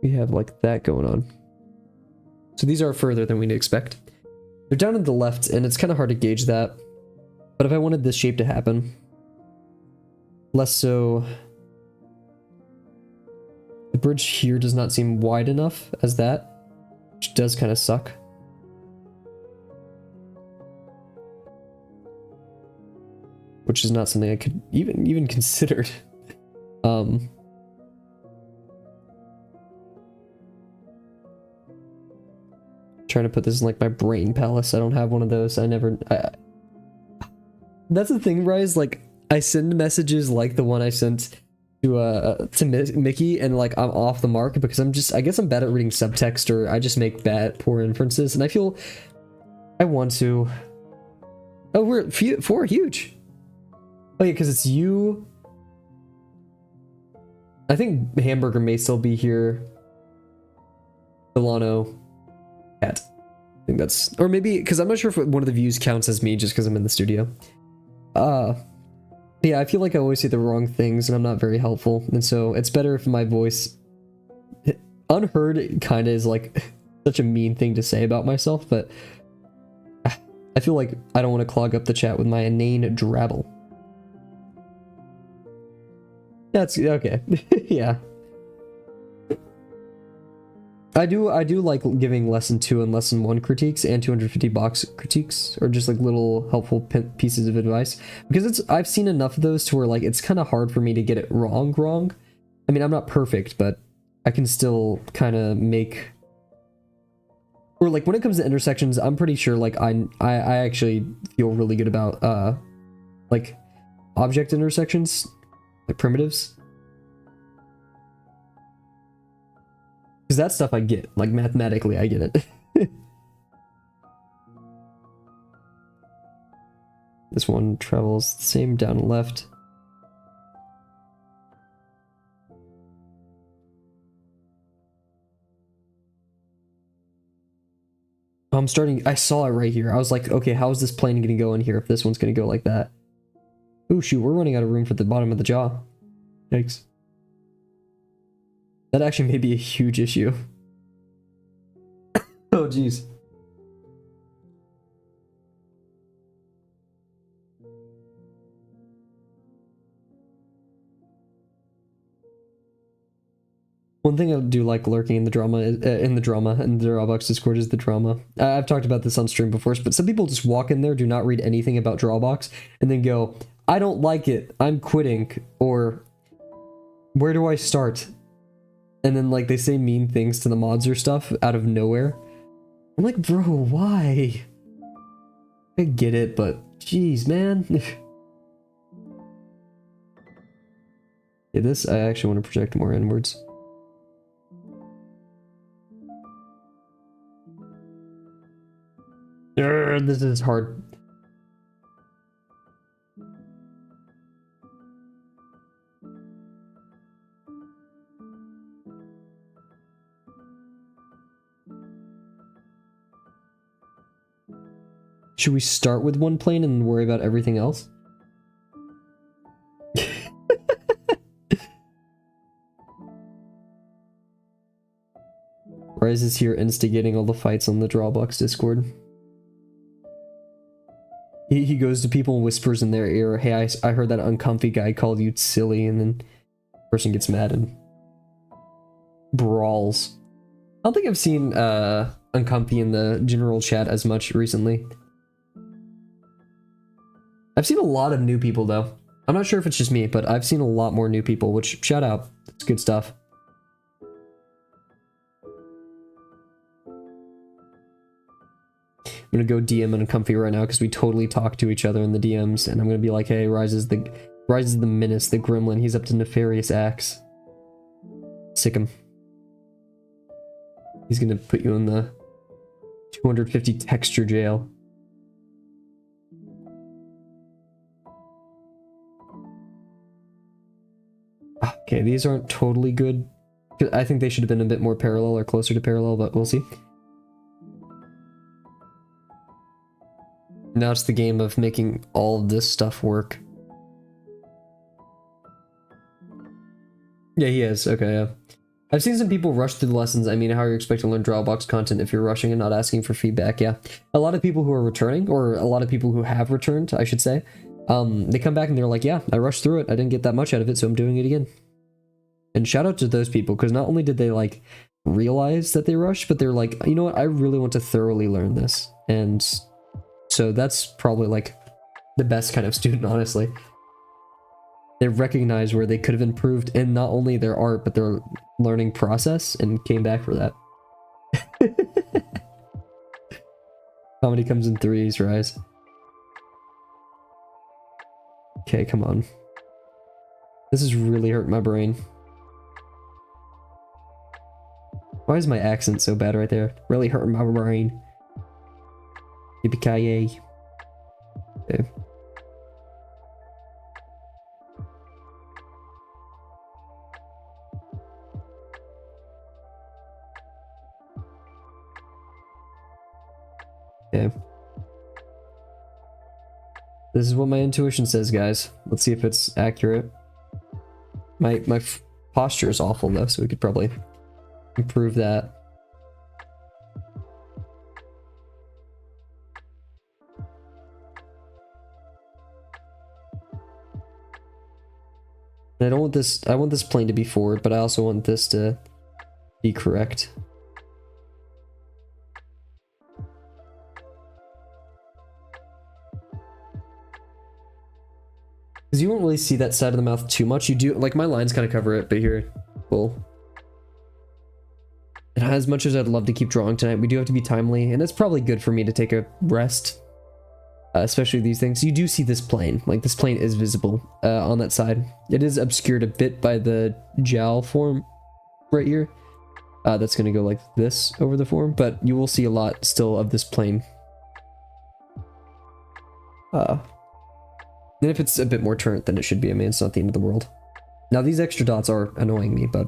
We have like that going on. So these are further than we'd expect. They're down to the left, and it's kind of hard to gauge that. But if I wanted this shape to happen, less so The bridge here does not seem wide enough as that, which does kind of suck. Which is not something I could even considered. Trying to put this in like my brain palace. I don't have one of those. That's the thing, Rise. Like, I send messages like the one I sent to Mickey, and like I'm off the mark because I guess I'm bad at reading subtext, or I just make poor inferences, and I feel I want to. Oh, we're at 4, huge. Oh yeah, because it's you. I think Hamburger may still be here. Delano. Cat. I think that's, or maybe because I'm not sure if one of the views counts as me just because I'm in the studio. Yeah, I feel like I always say the wrong things and I'm not very helpful, and so it's better if my voice unheard kind of is like such a mean thing to say about myself, but I feel like I don't want to clog up the chat with my inane drabble. That's okay. Yeah. I do like giving lesson 2 and lesson 1 critiques and 250 box critiques, or just like little helpful pieces of advice, because I've seen enough of those to where like it's kind of hard for me to get it wrong. I mean, I'm not perfect, but I can still kind of make, or like when it comes to intersections, I'm pretty sure like I actually feel really good about like object intersections, like primitives. Because that stuff I get, like mathematically I get it. This one travels the same down left. I saw it right here. I was like, okay, how is this plane gonna go in here if this one's gonna go like that? Oh shoot, we're running out of room for the bottom of the jaw. Yikes. That actually may be a huge issue. Oh, jeez. One thing I do like lurking in the drama, and the Drawbox Discord is the drama. I've talked about this on stream before, but some people just walk in there, do not read anything about Drawbox, and then go, I don't like it, I'm quitting, or where do I start? And then like they say mean things to the mods or stuff out of nowhere. I'm like, bro, why? I get it, but jeez, man. Yeah, this I actually want to project more inwards. This is hard. Should we start with one plane and worry about everything else? Rise is here instigating all the fights on the Drawbox Discord. He goes to people and whispers in their ear, hey, I heard that uncomfy guy called you silly, and then the person gets mad and brawls. I don't think I've seen uncomfy in the general chat as much recently. I've seen a lot of new people though. I'm not sure if it's just me, but I've seen a lot more new people, which shout out. It's good stuff. I'm gonna go DM uncomfy right now because we totally talk to each other in the DMs, and I'm gonna be like, hey, Rise is the menace, the gremlin, he's up to nefarious acts. Sick him. He's gonna put you in the 250 texture jail. Okay, these aren't totally good. I think they should have been a bit more parallel or closer to parallel, but we'll see. Now it's the game of making all of this stuff work. Yeah, he is. Okay, yeah. I've seen some people rush through the lessons. I mean, how are you expecting to learn Drawbox content if you're rushing and not asking for feedback? Yeah. A lot of people who are returning, or a lot of people who have returned, I should say, they come back and they're like, yeah, I rushed through it. I didn't get that much out of it, so I'm doing it again. And shout out to those people, because not only did they like realize that they rushed, but they're like, you know what, I really want to thoroughly learn this. And so that's probably like the best kind of student, honestly. They recognized where they could have improved in not only their art, but their learning process, and came back for that. Comedy comes in threes, Rise. Okay, come on. This is really hurting my brain. Why is my accent so bad right there? Really hurting my brain. Yippee-ki-yay. Okay. Okay. This is what my intuition says, guys. Let's see if it's accurate. My posture is awful though, so we could probably improve that. And I don't want this, I want this plane to be forward, but I also want this to be correct. Because you won't really see that side of the mouth too much. You do, like my lines kind of cover it, but here, well. And as much as I'd love to keep drawing tonight, we do have to be timely, and it's probably good for me to take a rest. Especially these things. You do see this plane, like this plane is visible on that side. It is obscured a bit by the jowl form right here. That's going to go like this over the form, but you will see a lot still of this plane. And if it's a bit more turnt than it should be, I mean, it's not the end of the world. Now, these extra dots are annoying me, but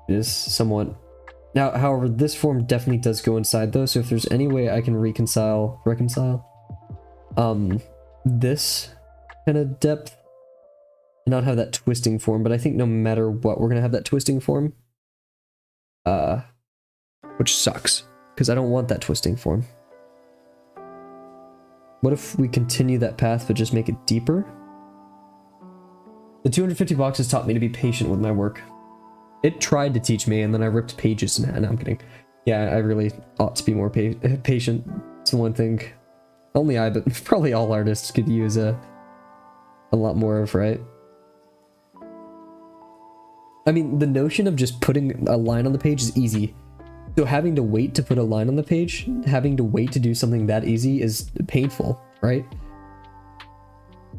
it is somewhat... Now, however, this form definitely does go inside, though, so if there's any way I can reconcile this kind of depth, and not have that twisting form, but I think no matter what, we're going to have that twisting form. Which sucks, because I don't want that twisting form. What if we continue that path, but just make it deeper? The 250 boxes taught me to be patient with my work. It tried to teach me, and then I ripped pages. Nah, no, I'm kidding. Yeah, I really ought to be more patient. It's one thing only I, but probably all artists could use a lot more of, right? I mean, the notion of just putting a line on the page is easy. So having to wait to put a line on the page, having to wait to do something that easy is painful, right?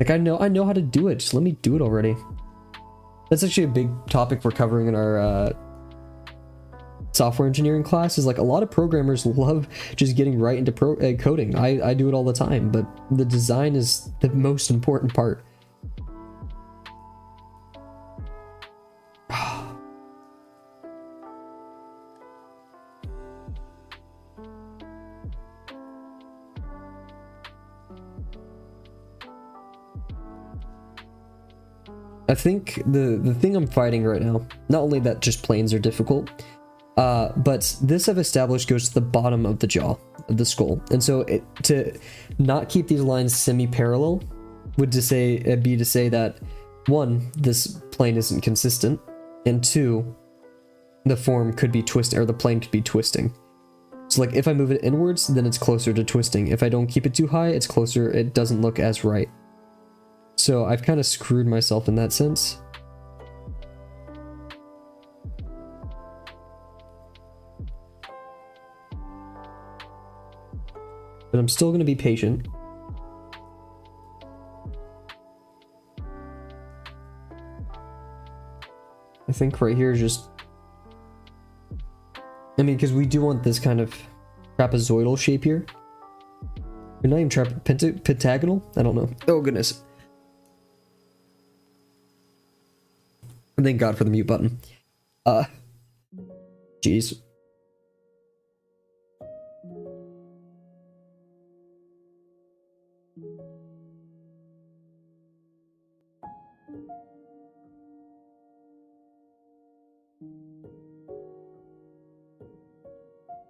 Like, I know how to do it. Just let me do it already. That's actually a big topic we're covering in our software engineering class, is like a lot of programmers love just getting right into coding. I do it all the time, but the design is the most important part. I think the thing I'm fighting right now, not only that just planes are difficult, but this I've established goes to the bottom of the jaw, of the skull. And so to not keep these lines semi-parallel would be to say that, one, this plane isn't consistent, and two, the form could be twisting, or the plane could be twisting. So like if I move it inwards, then it's closer to twisting. If I don't keep it too high, it's closer, it doesn't look as right. So I've kind of screwed myself in that sense. But I'm still going to be patient. I think right here is just... I mean, because we do want this kind of trapezoidal shape here. You're not even pentagonal? I don't know. Oh, goodness. Thank God for the mute button. Jeez.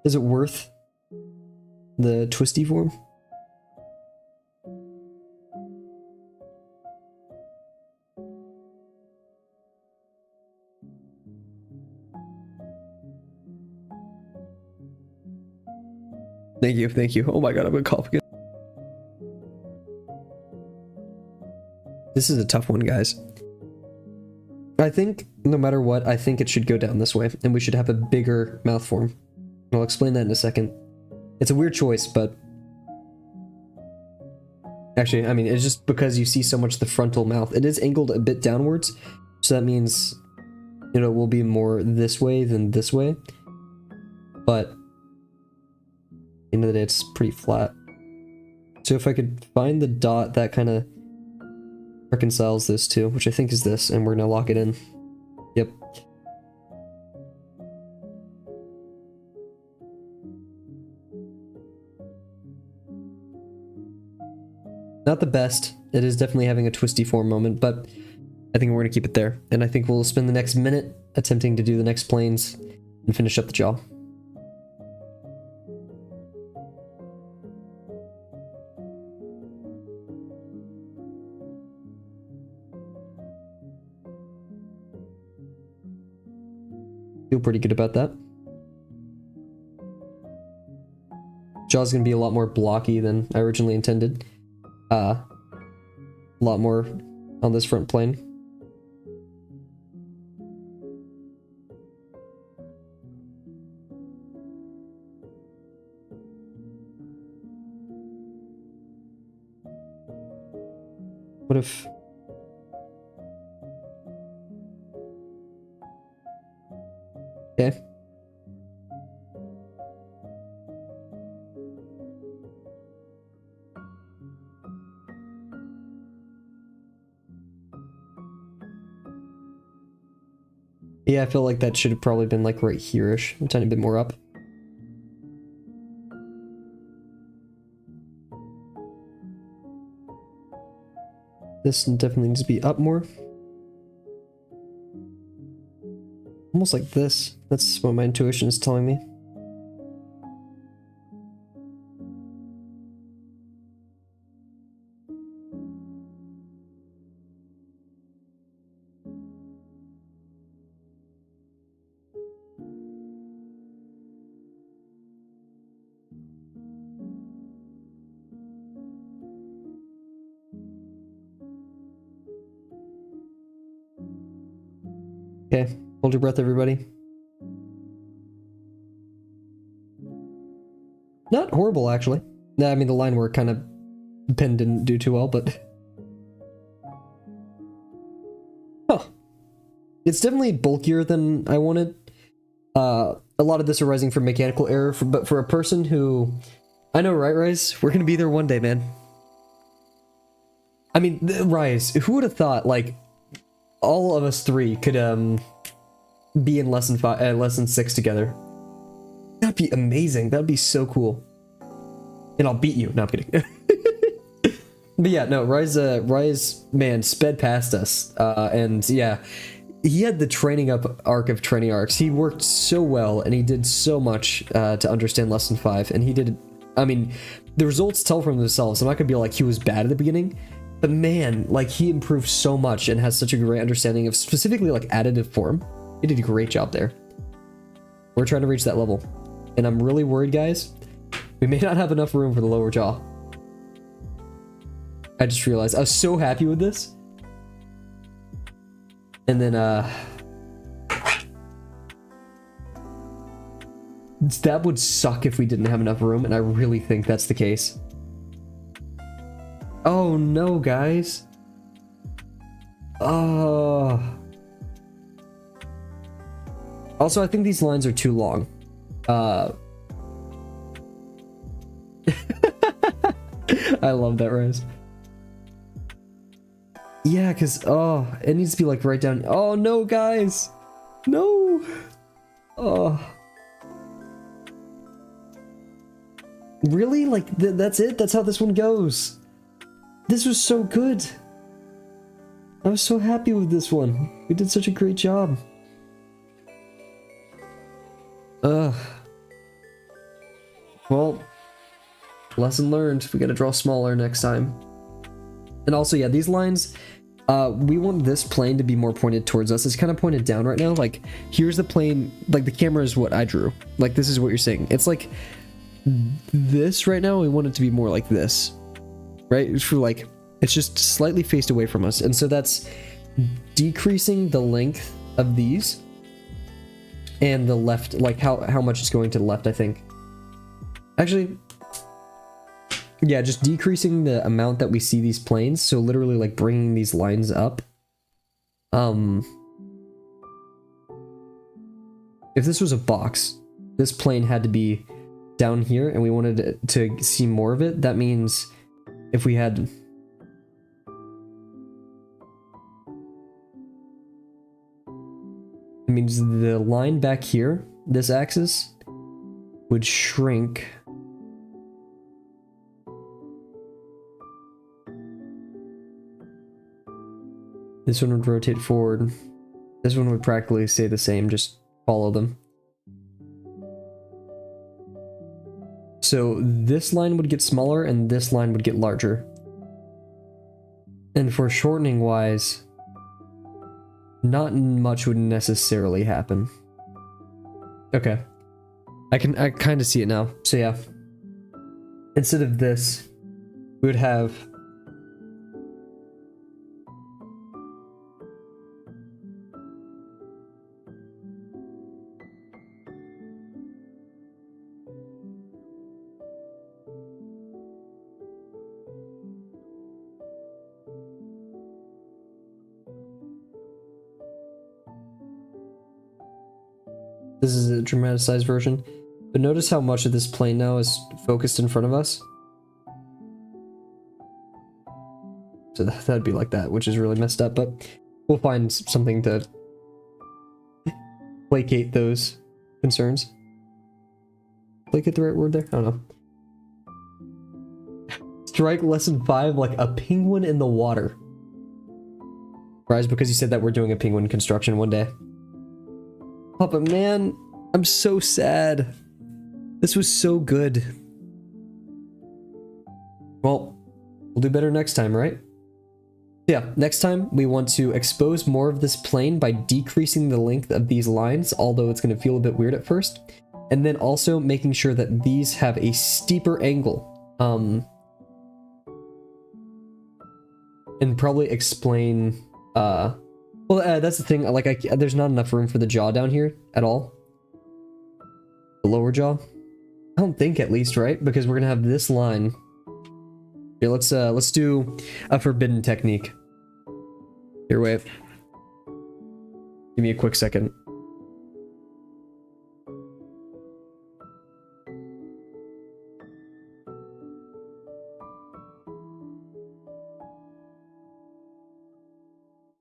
Is it worth the twisty form? Thank you, thank you. Oh my god, I'm gonna cough again. This is a tough one, guys. I think, no matter what, I think it should go down this way, and we should have a bigger mouth form. I'll explain that in a second. It's a weird choice, but... Actually, I mean, it's just because you see so much the frontal mouth. It is angled a bit downwards, so that means, you know, it will be more this way than this way. But, at the end of the day, it's pretty flat. So if I could find the dot that kind of reconciles this two, which I think is this, and we're gonna lock it in. Yep. Not the best. It is definitely having a twisty form moment, but I think we're gonna keep it there. And I think we'll spend the next minute attempting to do the next planes and finish up the jaw. Feel pretty good about that. Jaw's gonna be a lot more blocky than I originally intended. A lot more on this front plane. What if... Okay. Yeah, I feel like that should have probably been like right here-ish, a tiny bit more up. This definitely needs to be up more. Almost like this. That's what my intuition is telling me. Okay, hold your breath, everybody. Not horrible, actually. Nah, I mean, the line work kind of... pen didn't do too well, but... Huh. It's definitely bulkier than I wanted. A lot of this arising from mechanical error, but for a person who... I know, right, Rise? We're gonna be there one day, man. I mean, Rise, who would have thought, like... all of us three could be in lesson 6 together. That'd be amazing. That'd be so cool. And I'll beat you. No, I'm kidding. But yeah, no, Rise, man, sped past us. And yeah, he had the training up arc of training arcs. He worked so well, and he did so much to understand lesson 5. And he did, I mean, the results tell for themselves. I'm not gonna be like he was bad at the beginning. But man, like, he improved so much and has such a great understanding of specifically, like, additive form. He did a great job there. We're trying to reach that level. And I'm really worried, guys. We may not have enough room for the lower jaw. I just realized I was so happy with this. And then, that would suck if we didn't have enough room, and I really think that's the case. Oh no, guys. Oh. Also, I think these lines are too long. I love that, Rose. Yeah, because, oh, it needs to be like right down. Oh no, guys. No. Oh. Really? Like, that's it? That's how this one goes? This was so good. I was so happy with this one. We did such a great job. Well, lesson learned. We gotta draw smaller next time. And also, yeah, these lines, we want this plane to be more pointed towards us. It's kind of pointed down right now. Like, here's the plane, like the camera is what I drew. Like, this is what you're seeing. It's like, this right now. We want it to be more like this, right? For like, it's just slightly faced away from us. And so that's decreasing the length of these and the left, like how much is going to the left, I think. Actually, yeah, just decreasing the amount that we see these planes. So literally like bringing these lines up. If this was a box, this plane had to be down here and we wanted to see more of it. That means if we had... It means the line back here, this axis, would shrink. This one would rotate forward. This one would practically stay the same, just follow them. So this line would get smaller and this line would get larger. And for shortening wise, not much would necessarily happen. Okay. I kind of see it now. So yeah. Instead of this, we would have... This is a dramatized version, but notice how much of this plane now is focused in front of us. So that'd be like that, which is really messed up, but we'll find something to placate those concerns. Placate the right word there? I don't know. Strike lesson 5 like a penguin in the water. Rise, because you said that we're doing a penguin construction one day. Oh, but man, I'm so sad. This was so good. Well, we'll do better next time, right? Yeah, next time we want to expose more of this plane by decreasing the length of these lines, although it's going to feel a bit weird at first. And then also making sure that these have a steeper angle. And probably explain... Well, that's the thing, like, there's not enough room for the jaw down here at all. The lower jaw? I don't think, at least, right? Because we're gonna have this line. Here, let's do a forbidden technique. Here, wait. Give me a quick second.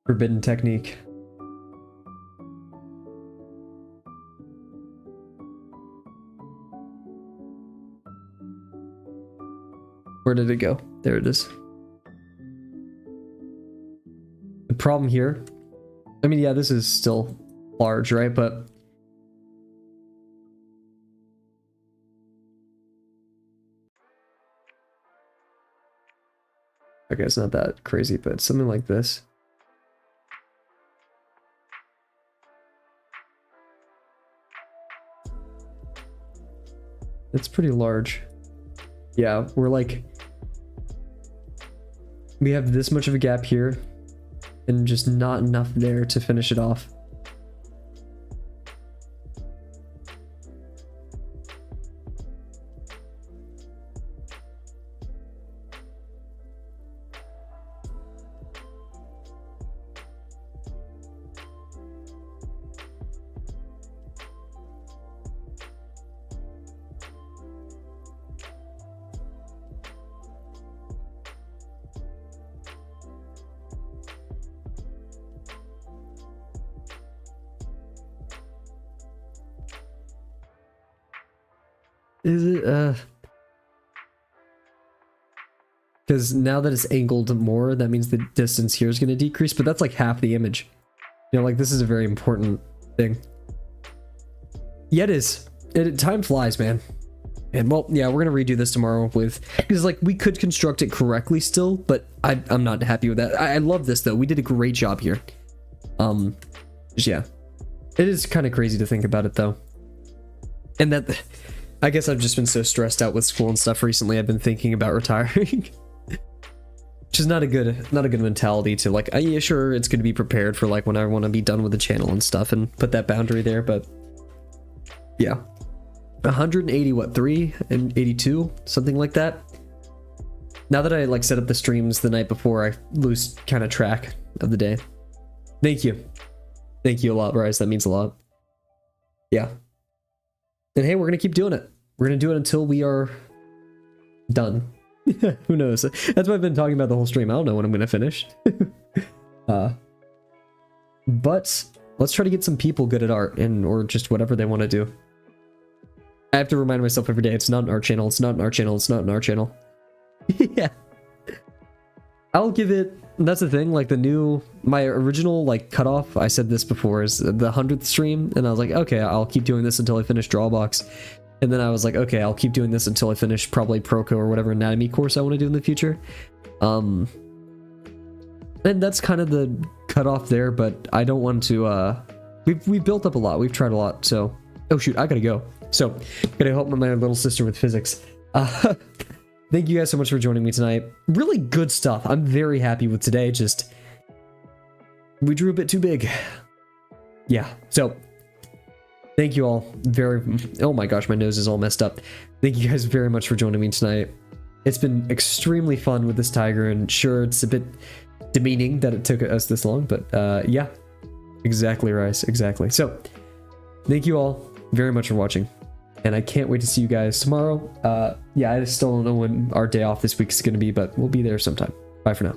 Forbidden technique. Where did it go? There it is. The problem here, I mean, yeah, this is still large, right? But okay, it's not that crazy, but something like this. It's pretty large. Yeah, we're like... We have this much of a gap here, and just not enough there to finish it off. Is it, because now that it's angled more, that means the distance here is going to decrease, but that's like half the image. You know, like, this is a very important thing. Yeah, it is. Time flies, man. And, well, yeah, we're going to redo this tomorrow with... Because, like, we could construct it correctly still, but I'm not happy with that. I love this, though. We did a great job here. Yeah. It is kind of crazy to think about it, though. And that... I guess I've just been so stressed out with school and stuff recently. I've been thinking about retiring. Which is not a good mentality to like, yeah, sure, it's going to be prepared for like when I want to be done with the channel and stuff and put that boundary there, but yeah. 180, what, 3 and 82, something like that. Now that I like set up the streams the night before, I lose kind of track of the day. Thank you. Thank you a lot, Bryce. That means a lot. Yeah. And hey, we're going to keep doing it. We're going to do it until we are done. Who knows? That's what I've been talking about the whole stream. I don't know when I'm going to finish. But let's try to get some people good at art and or just whatever they want to do. I have to remind myself every day, it's not an art channel, it's not an art channel, it's not an art channel. Yeah. I'll give it, that's the thing, like my original like cutoff, I said this before, is the 100th stream, and I was like, okay, I'll keep doing this until I finish Drawbox. And then I was like, okay, I'll keep doing this until I finish probably Proco or whatever anatomy course I want to do in the future. And that's kind of the cutoff there, but I don't want to, we've built up a lot, we've tried a lot, so, oh shoot, I gotta go. So, gotta help my little sister with physics. Thank you guys so much for joining me tonight. Really good stuff. I'm very happy with today. Just, we drew a bit too big. Yeah, so, thank you all oh my gosh, my nose is all messed up. Thank you guys very much for joining me tonight. It's been extremely fun with this tiger, and sure, it's a bit demeaning that it took us this long, but yeah, exactly, Rice, exactly. So, thank you all very much for watching. And I can't wait to see you guys tomorrow. Yeah, I still don't know when our day off this week is going to be, but we'll be there sometime. Bye for now.